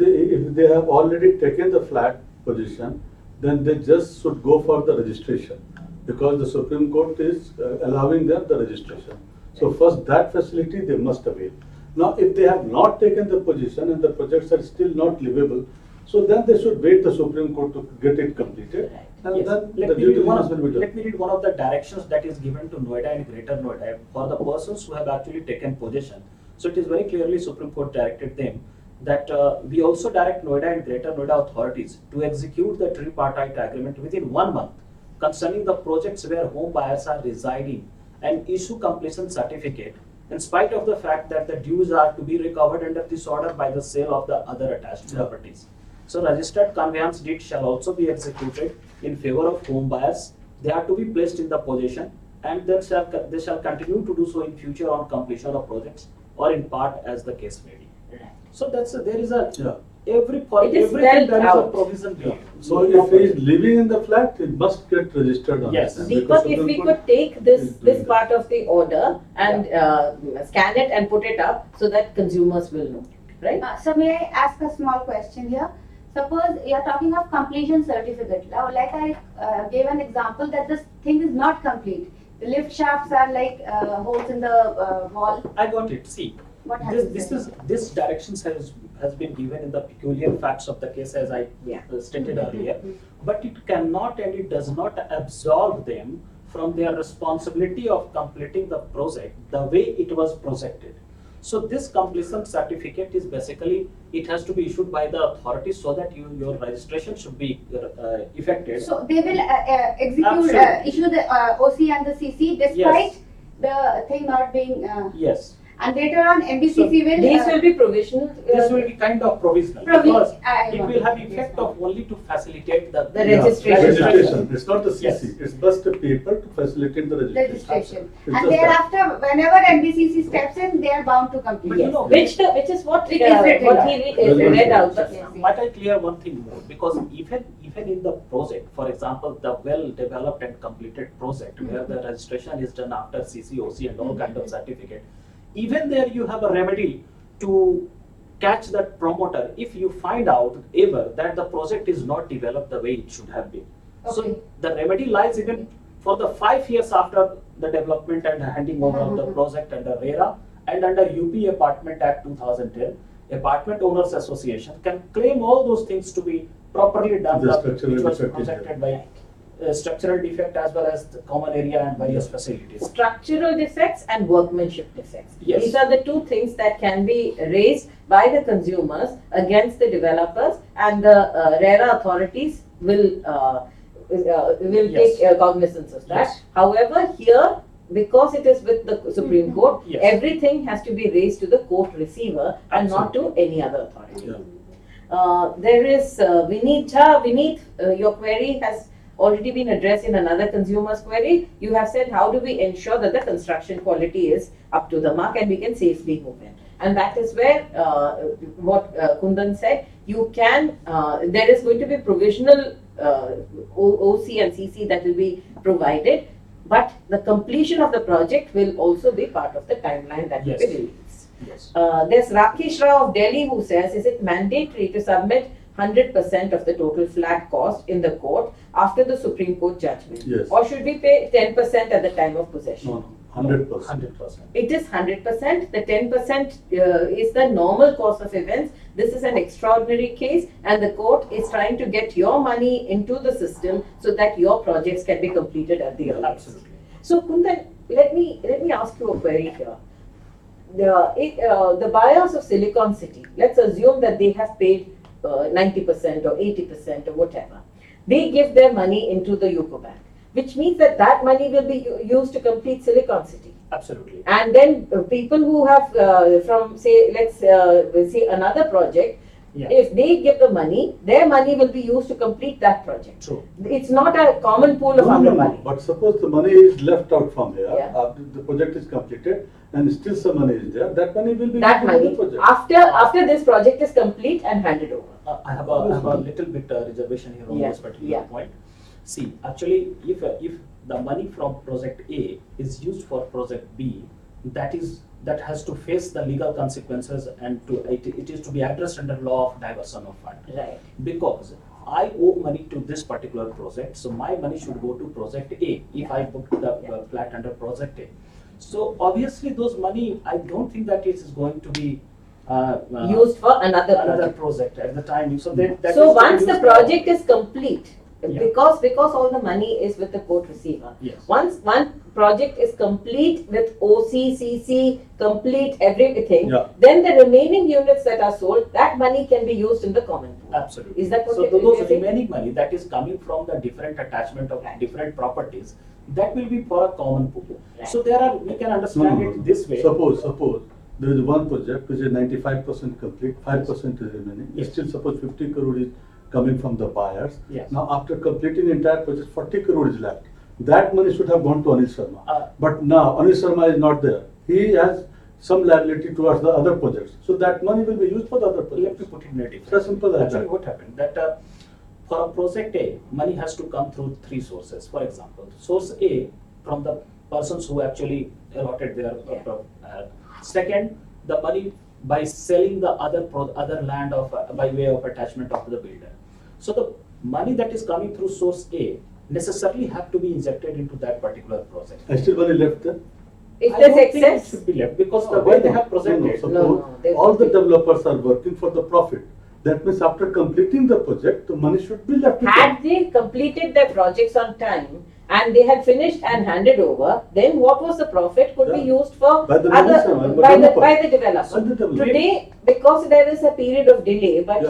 they have already taken the flat position, then they just should go for the registration because the Supreme Court is allowing them the registration. So first that facility they must avail. Now if they have not taken the position and the projects are still not livable, so then they should wait the Supreme Court to get it completed. Right. And Yes. then Let the me due read one diligence of- will be done. Let me read one of the directions that is given to Noida and Greater Noida for the persons who have actually taken possession. So it is very clearly Supreme Court directed them that we also direct Noida and Greater Noida authorities to execute the tripartite agreement within 1 month concerning the projects where home buyers are residing and issue completion certificate in spite of the fact that the dues are to be recovered under this order by the sale of the other attached Yeah. properties. So registered conveyance deed shall also be executed in favor of home buyers. They are to be placed in the possession and they shall continue to do so in future on completion of projects or in part as the case may be. So there is a Yeah. It is everything spelled there is a out. provision Yeah. given. So if he is living in the flat, it must get registered on Yes. this. Deepak, if we could take is this doing part of the order and scan it and put it up so that consumers will know, right? So may I ask a small question here? Suppose you are talking of completion certificate. Now, like I gave an example that this thing is not complete. The lift shafts are like holes in the wall. I got it. See, What happens this directions has been given in the peculiar facts of the case as I Yeah. stated earlier, but it cannot and it does not absolve them from their responsibility of completing the project the way it was projected. So this completion certificate is basically, it has to be issued by the authorities so that your registration should be effected. So they will execute, Absolutely. issue the OC and the CC despite the thing not being. Yes. and later on NBCC will. These will be provisional. This will be kind of provisional because it will have effect of only to facilitate the registration. Registration. It's not the CC. Yes. It's just a paper to facilitate the registration. registration. It's And just that. thereafter, whenever NBCC steps in, they are bound to complete. you know, Which is what It is written. what he read out. Might I clear one thing more? Because even in the project, for example, the well-developed and completed project where the registration is done after CCOC and all kind of certificate, even there you have a remedy to catch that promoter if you find out ever that the project is not developed the way it should have been. Okay. So the remedy lies even for the 5 years after the development and handing over of the project under RERA and under UP Apartment Act 2010. Apartment Owners Association can claim all those things to be properly done, The which structural was defect is projected by structural defect as well as the common area and various facilities. Structural defects and workmanship defects. Yes. These are the two things that can be raised by the consumers against the developers, and the RERA authorities will Yes. take cognizance of that. Yes. However, here, because it is with the Supreme Court, Yes. everything has to be raised to the court receiver and not to any other authority. Yeah. There is Vineet Jha. Vineet, your query has already been addressed in another consumer's query. You have said, how do we ensure that the construction quality is up to the mark and we can safely move in? And that is where what Kundan said, you can, there is going to be provisional OC and CC that will be provided, but the completion of the project will also be part of the timeline that Yes. will be released. Yes. There's Rakesh Rao of Delhi who says, is it mandatory to submit 100% of the total flat cost in the court after the Supreme Court judgment? Yes. Or should we pay 10% at the time of possession? No, 100%. 100%. It is 100%. The 10% is the normal course of events. This is an extraordinary case, and the court is trying to get your money into the system so that your projects can be completed at the earliest. Absolutely. So Kundan, let me ask you a query here. The buyers of Silicon City, let's assume that they have paid 90% or 80% or whatever. They give their money into the UCO Bank, which means that that money will be used to complete Silicon City. Absolutely. And then people who have from say, let's say another project, Yeah. if they give the money, their money will be used to complete that project. True. It's not a common pool of Amrapali. But suppose the money is left out from here, Yeah. after the project is completed, and still some money is there, that money will be That used in money, the project. after this project is complete and handed over. I have a little bit reservation here on Yeah, this particular yeah. point. See, actually, if the money from project A is used for project B, that has to face the legal consequences, and it is to be addressed under law of diversion of fund. Right. Because I owe money to this particular project, so my money should go to project A if I booked the flat under project A. So obviously those money, I don't think that it is going to be Used for another project at the time. So that is So to be once the used for- project is complete, Yeah. because all the money is with the court receiver. Yes. Once one project is complete with OC, CC, complete everything, Yeah. then the remaining units that are sold, that money can be used in the common pool. Absolutely. Is that what So you're those saying? remaining money that is coming from the different attachment of Right. different properties, that will be for a common pool. Right. So we can No, understand no, it no. this way. Suppose there is one project which is 95% complete, 5% is remaining. Yes. Still suppose 50 crore is coming from the buyers. Yes. Now after completing entire project, 40 crore is left. That money should have gone to Anil Sharma. But now Anil Sharma is not there. He has some liability towards the other projects. So that money will be used for the other Let projects. me put it in a different. It's as simple as Actually, that. what happened that for a project A, money has to come through three sources. For example, source A from the persons who actually allotted their. Second, the money by selling the other land by way of attachment of the builder. So the money that is coming through source A necessarily have to be injected into that particular project. And still money left there. If I there's don't think it excess, should be left because the No, way why they not? have presented. Suppose No, there's all the nothing. developers are working for the profit. That means after completing the project, the money should be left with them. had they completed their projects on time and they had finished and handed over, then what was the profit could be Yeah. used for By the other, developer. by the developer. By the developer. Today, because there is a period of delay, but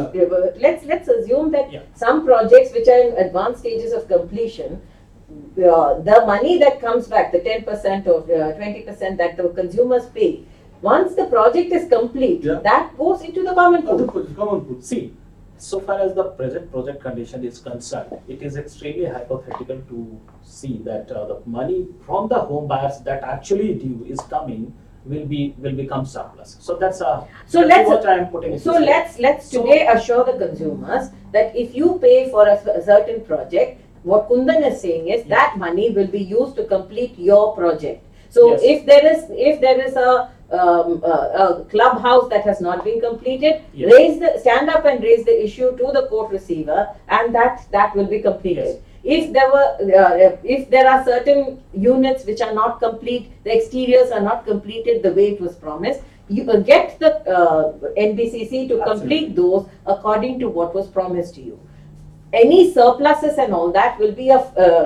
let's assume that Yeah. some projects which are in advanced stages of completion, the money that comes back, the 10% or 20% that the consumers pay, Once the project is complete, Yeah. that goes into the common Other pool. projects, common pool. See, so far as the present project condition is concerned, it is extremely hypothetical to see that the money from the home buyers that actually due is coming will become surplus. So that's So that's what I am putting. it So this way. let's So- today assure the consumers that if you pay for a certain project, what Kundan is saying is Yeah. that money will be used to complete your project. So Yes. if there is a clubhouse that has not been completed, Yes. stand up and raise the issue to the court receiver, and that will be completed. Yes. If there are certain units which are not complete, the exteriors are not completed the way it was promised, you get the NBCC to complete Absolutely. those according to what was promised to you. Any surpluses and all that will be a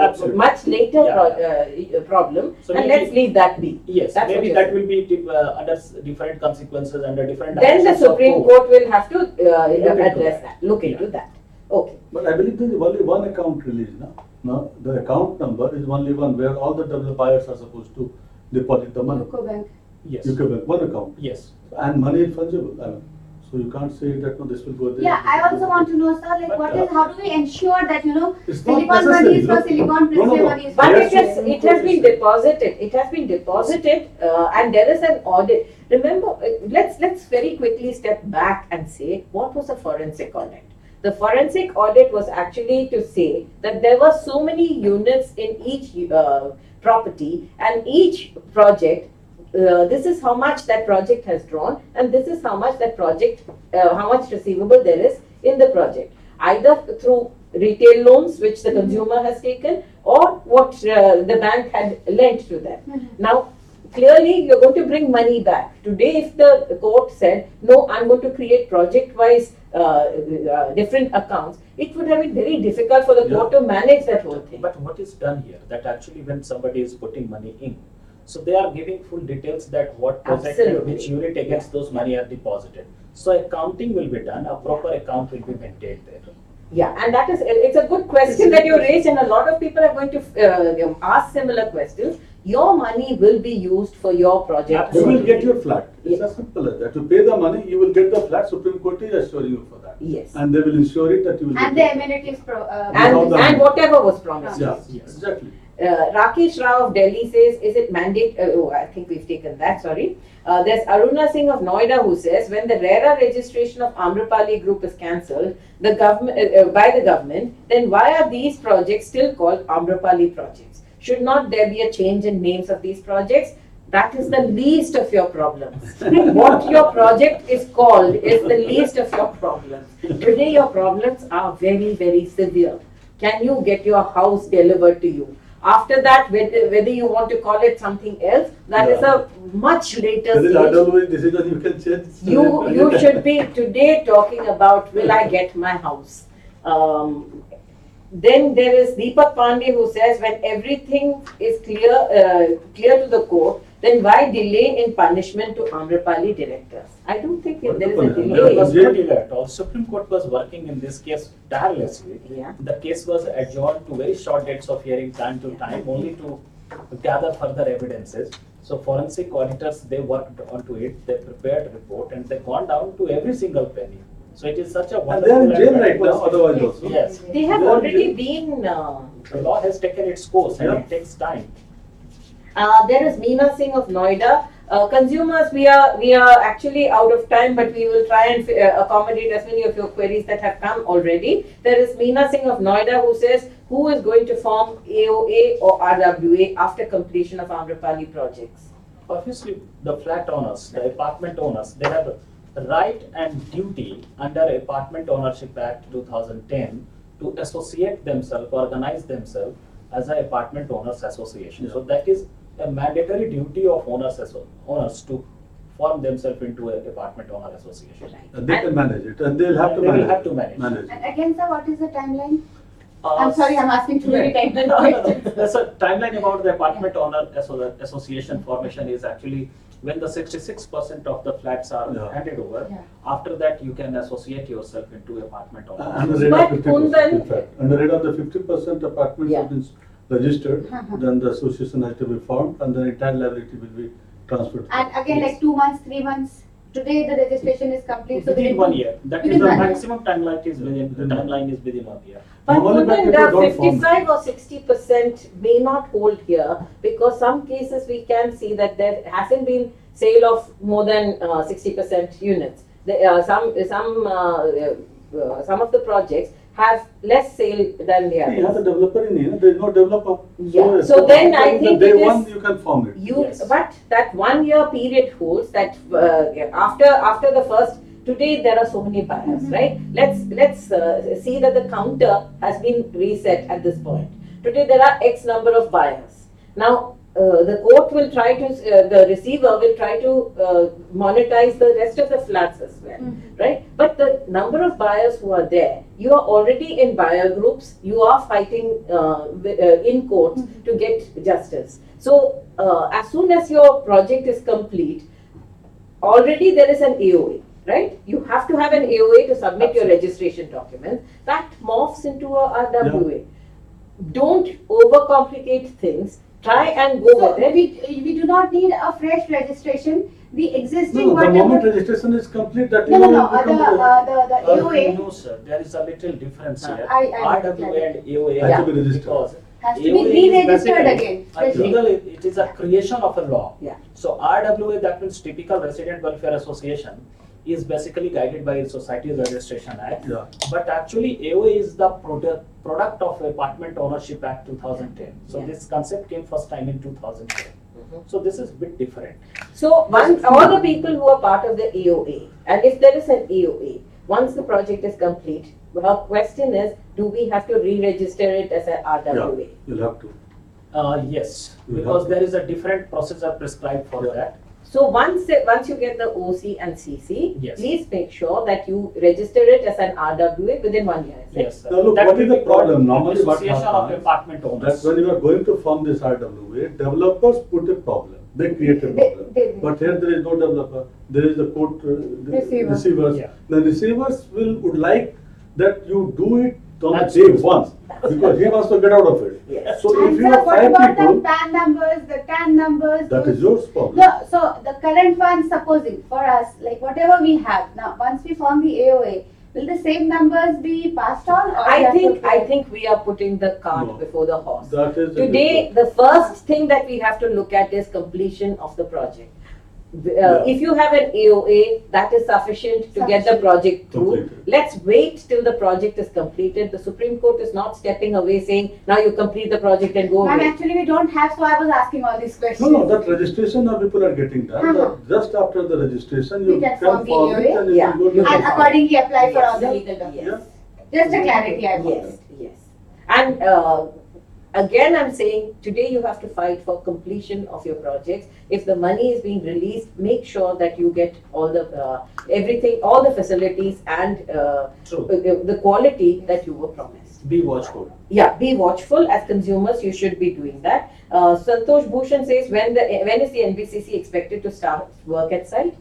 Absolutely. much later Yeah. problem, So and maybe- let's leave that be. Yes, That's what maybe you're that saying. will be under different consequences, under different. Then the directions of Supreme Court will have to into address that. that, look into Yeah. that. Okay. But I believe there is only one account release now. No, the account number is only one where all the buyers are supposed to deposit the money. UCO Bank. Yes. UK Bank, one account. Yes. And money is fungible. I mean, so you can't say that no, this will go there. Yeah, this I will also go want there. to know, sir, like But, how do we ensure that, It's not silicon money necessary, is for no. silicon, No, no, principal no. money is for But Yes. it has been deposited. It has been deposited, and there is an audit. Remember, let's very quickly step back and say what was a forensic audit. The forensic audit was actually to say that there were so many units in each property, and each project. This is how much that project has drawn, and this is how much that project, how much receivable there is in the project, either through retail loans which the consumer has taken, or what the bank had lent to them. Now, clearly you're going to bring money back. Today, if the court said, no, I'm going to create project-wise different accounts, it would have been very difficult for the court to manage that whole thing. But what is done here, that actually when somebody is putting money in, so they are giving full details that what project and Absolutely. which unit against those money are deposited. So accounting will be done, a proper account will be maintained there. Yeah, and that is, it's a good question that you raised, and a lot of people are going to ask similar questions. Your money will be used for your project. You will get your flat. It's Yes. as simple as that. You pay the money, you will get the flat. Supreme Court is assuring you for that. Yes. And they will ensure it that you will And get the it. amenities And, the- and whatever was promised. Yeah, Yes. exactly. Rakesh Rao of Delhi says, is it mandate? Oh, I think we've taken that, sorry. There's Aruna Singh of Noida who says, when the RERA registration of Amrapali Group is cancelled by the government, then why are these projects still called Amrapali projects? Should not there be a change in names of these projects? That is the least of your problems. What your project is called is the least of your problems. Today your problems are very, very severe. Can you get your house delivered to you? After that, whether you want to call it something else, that is a much later There is stage. otherwise decision you can change. You should be today talking about, will I get my house? Then there is Deepak Pandey who says, when everything is clear to the court, then why delay in punishment to Amrapali directors? I don't think there is a There delay. was no delay at all. Supreme Court was working in this case tirelessly. Yeah. The case was adjourned to very short dates of hearing time to time, only to gather further evidences. So forensic auditors, they worked onto it, they prepared a report, and they gone down to every single penny. So it is such a And they are wonderful. in jail and right now, practical otherwise scheme. also. Yes, They have They are already jail. been. the law has taken its course and Yeah. it takes time. There is Meena Singh of Noida. Consumers, we are actually out of time, but we will try and accommodate as many of your queries that have come already. There is Meena Singh of Noida who says, who is going to form AOA or RWA after completion of Amrapali projects? Obviously, the flat owners, the apartment owners, they have a right and duty under Apartment Ownership Act 2010 to associate themselves, organize themselves as an apartment owners association. So that is a mandatory duty of owners to form themselves into an apartment owner association. And they can manage it, and they'll have to They will manage have it. to manage. And again, sir, what is the timeline? Uh, I'm sorry, I'm asking too many timelines. No, no, no. There's a timeline about the apartment owner association formation is actually when the 66% of the flats are Yeah. handed over. Yeah. After that, you can associate yourself into apartment owner. And the rate But of 50%, Kundan- in fact. And the rate of the 50% apartments Yeah. have been registered, then the association has to be formed, and the entire liability will be transferred. And again, Yes. like 2 months, 3 months. Today the registration is complete. So Within 1 year. That is Within the 1 year. maximum timeline is within, the Within 1 timeline is within 1 year. But Normally bank wouldn't people don't form it. 55 or 60% may not hold here, because some cases we can see that there hasn't been sale of more than 60% units. Some of the projects have less sale than the You have a others. developer in here, there is no developer. Yeah. So then I from think the it day is- one you can form it. Yes. But that 1 year period holds that after the first. Today there are so many buyers, right? Let's see that the counter has been reset at this point. Today there are X number of buyers. Now the court will try to, the receiver will try to monetize the rest of the flats as well, right? But the number of buyers who are there, you are already in buyer groups. You are fighting in court to get justice. So as soon as your project is complete, already there is an AOA. Right? You have to have an AOA to submit your registration documents. That morphs into a RWA. Don't overcomplicate things. Try and go So with it. we do not need a fresh registration. The existing No, the whatever. moment registration is complete, that No, no, you no. will become The AOA No, sir. There is a little difference here. I RWA and AOA Has to be registered. because has to be AOA is re-registered basically again. a Freshly. legal, it is a creation of a law. Yeah. So RWA, that means Typical Resident Welfare Association, is basically guided by Societies Registration Act. Yeah. But actually AOA is the product of Apartment Ownership Act 2010. So Yeah. this concept came first time in 2010. So this is a bit different. So all the people who are part of the AOA, and if there is an AOA, once the project is complete, our question is, do we have to re-register it as an RWA? Yeah, you'll have to. Yes, You because have to. there is a different procedure prescribed for Yeah. that. So once you get the OC and CC, Yes. please make sure that you register it as an RWA within 1 year. is it? Yes, sir. Now look, That what will is the be called problem? Normally what Association of happens, Apartment that Owners. when you are going to form this RWA, developers put a problem. They create a problem. They- But here there is no developer. There is the court Receiver. receivers. Yeah. The receivers would like that you do it on the day Absolutely. one, because he wants to get out of it. Yes. So And if you sir, have what 5 about the people, PAN numbers, the TAN numbers? that those- is your problem. No, so the current ones, supposing for us, like whatever we have now, once we form the AOA, will the same numbers be passed on? Or we I have to- think we are putting the cart No. before the horse. That is the Today, difference. the first thing that we have to look at is completion of the project. Yeah. If you have an AOA, that is sufficient to get the Sufficient. project through. Completed. Let's wait till the project is completed. The Supreme Court is not stepping away saying, now you complete the project and go Ma'am, away. actually we don't have, so I was asking all these questions. No, that registration now people are getting done. Uh-huh. Just after the registration, We you can can form the form it AOA. and you Yeah. can go to You the And can- accordingly apply for all the Yes. legal documents. Yes. Just a clarity I wanted. Yes, yes. And again, I'm saying, today you have to fight for completion of your projects. If the money is being released, make sure that you get all the, everything, all the facilities and True. the quality that you were promised. Be watchful. Yeah, be watchful. As consumers, you should be doing that. Santosh Bhushan says, when is the NBCC expected to start work at site?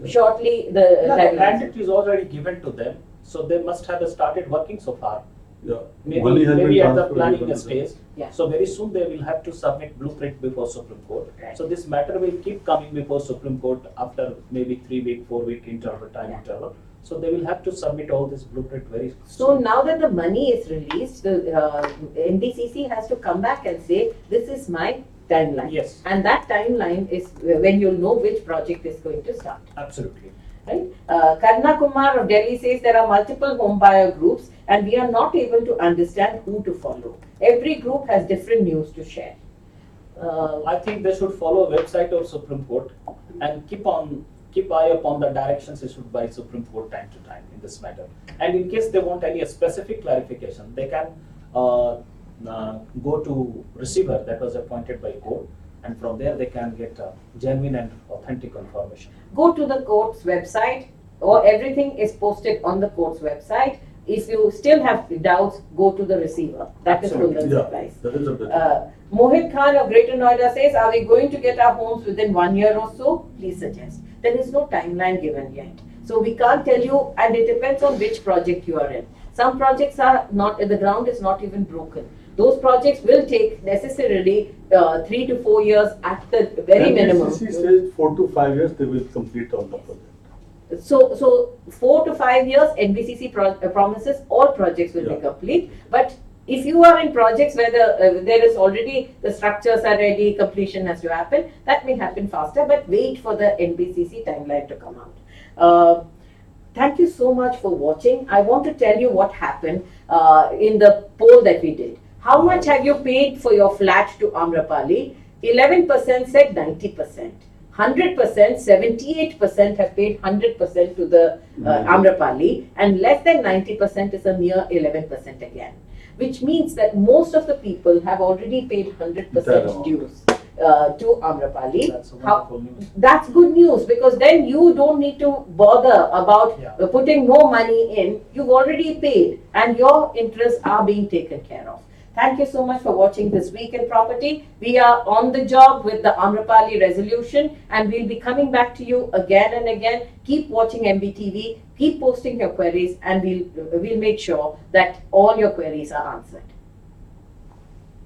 Shortly, the Yeah, the timelines. mandate is already given to them, so they must have started working so far. Yeah. Maybe, Money has been maybe at the transferred planning even to them. stage. Yeah. So very soon they will have to submit blueprint before Supreme Court. Right. So this matter will keep coming before Supreme Court after maybe 3-week, 4-week interval, time Yeah. interval. So they will have to submit all this blueprint very So soon. now that the money is released, the NBCC has to come back and say, this is my timeline. Yes. And that timeline is when you'll know which project is going to start. Absolutely. Right? Karna Kumar of Delhi says there are multiple home buyer groups and we are not able to understand who to follow. Every group has different news to share. I think they should follow website of Supreme Court and keep eye upon the directions issued by Supreme Court time to time in this matter. And in case they want any specific clarification, they can go to receiver that was appointed by court, and from there they can get genuine and authentic information. Go to the court's website, or everything is posted on the court's website. If you still have doubts, go to the receiver. That is Absolutely. Kundan's Yeah, advice. that is a better. Mohit Khan of Greater Noida says, are we going to get our homes within 1 year or so? Please suggest. There is no timeline given yet. So we can't tell you, and it depends on which project you are in. Some projects are not, the ground is not even broken. those projects will take necessarily 3 to 4 years at the very minimum. MPCC says 4 to 5 years they will complete all the project. So 4 to 5 years, NBCC promises all projects will be Yeah. complete. But if you are in projects where there is already the structures are ready, completion has to happen, that may happen faster. But wait for the NBCC timeline to come out. Thank you so much for watching. I want to tell you what happened in the poll that we did. How much have you paid for your flat to Amrapali? 11% said 90%. 100%, 78% have paid 100% to the Amrapali, and less than 90% is a mere 11% again. Which means that most of the people have already paid 100% dues to Amrapali. That's a wonderful news. That's good news, because then you don't need to bother about putting more money in. You've already paid and your interests are being taken care of. Thank you so much for watching this week in property. We are on the job with the Amrapali resolution, and we'll be coming back to you again and again. Keep watching MBTV, keep posting your queries, and we'll make sure that all your queries are answered.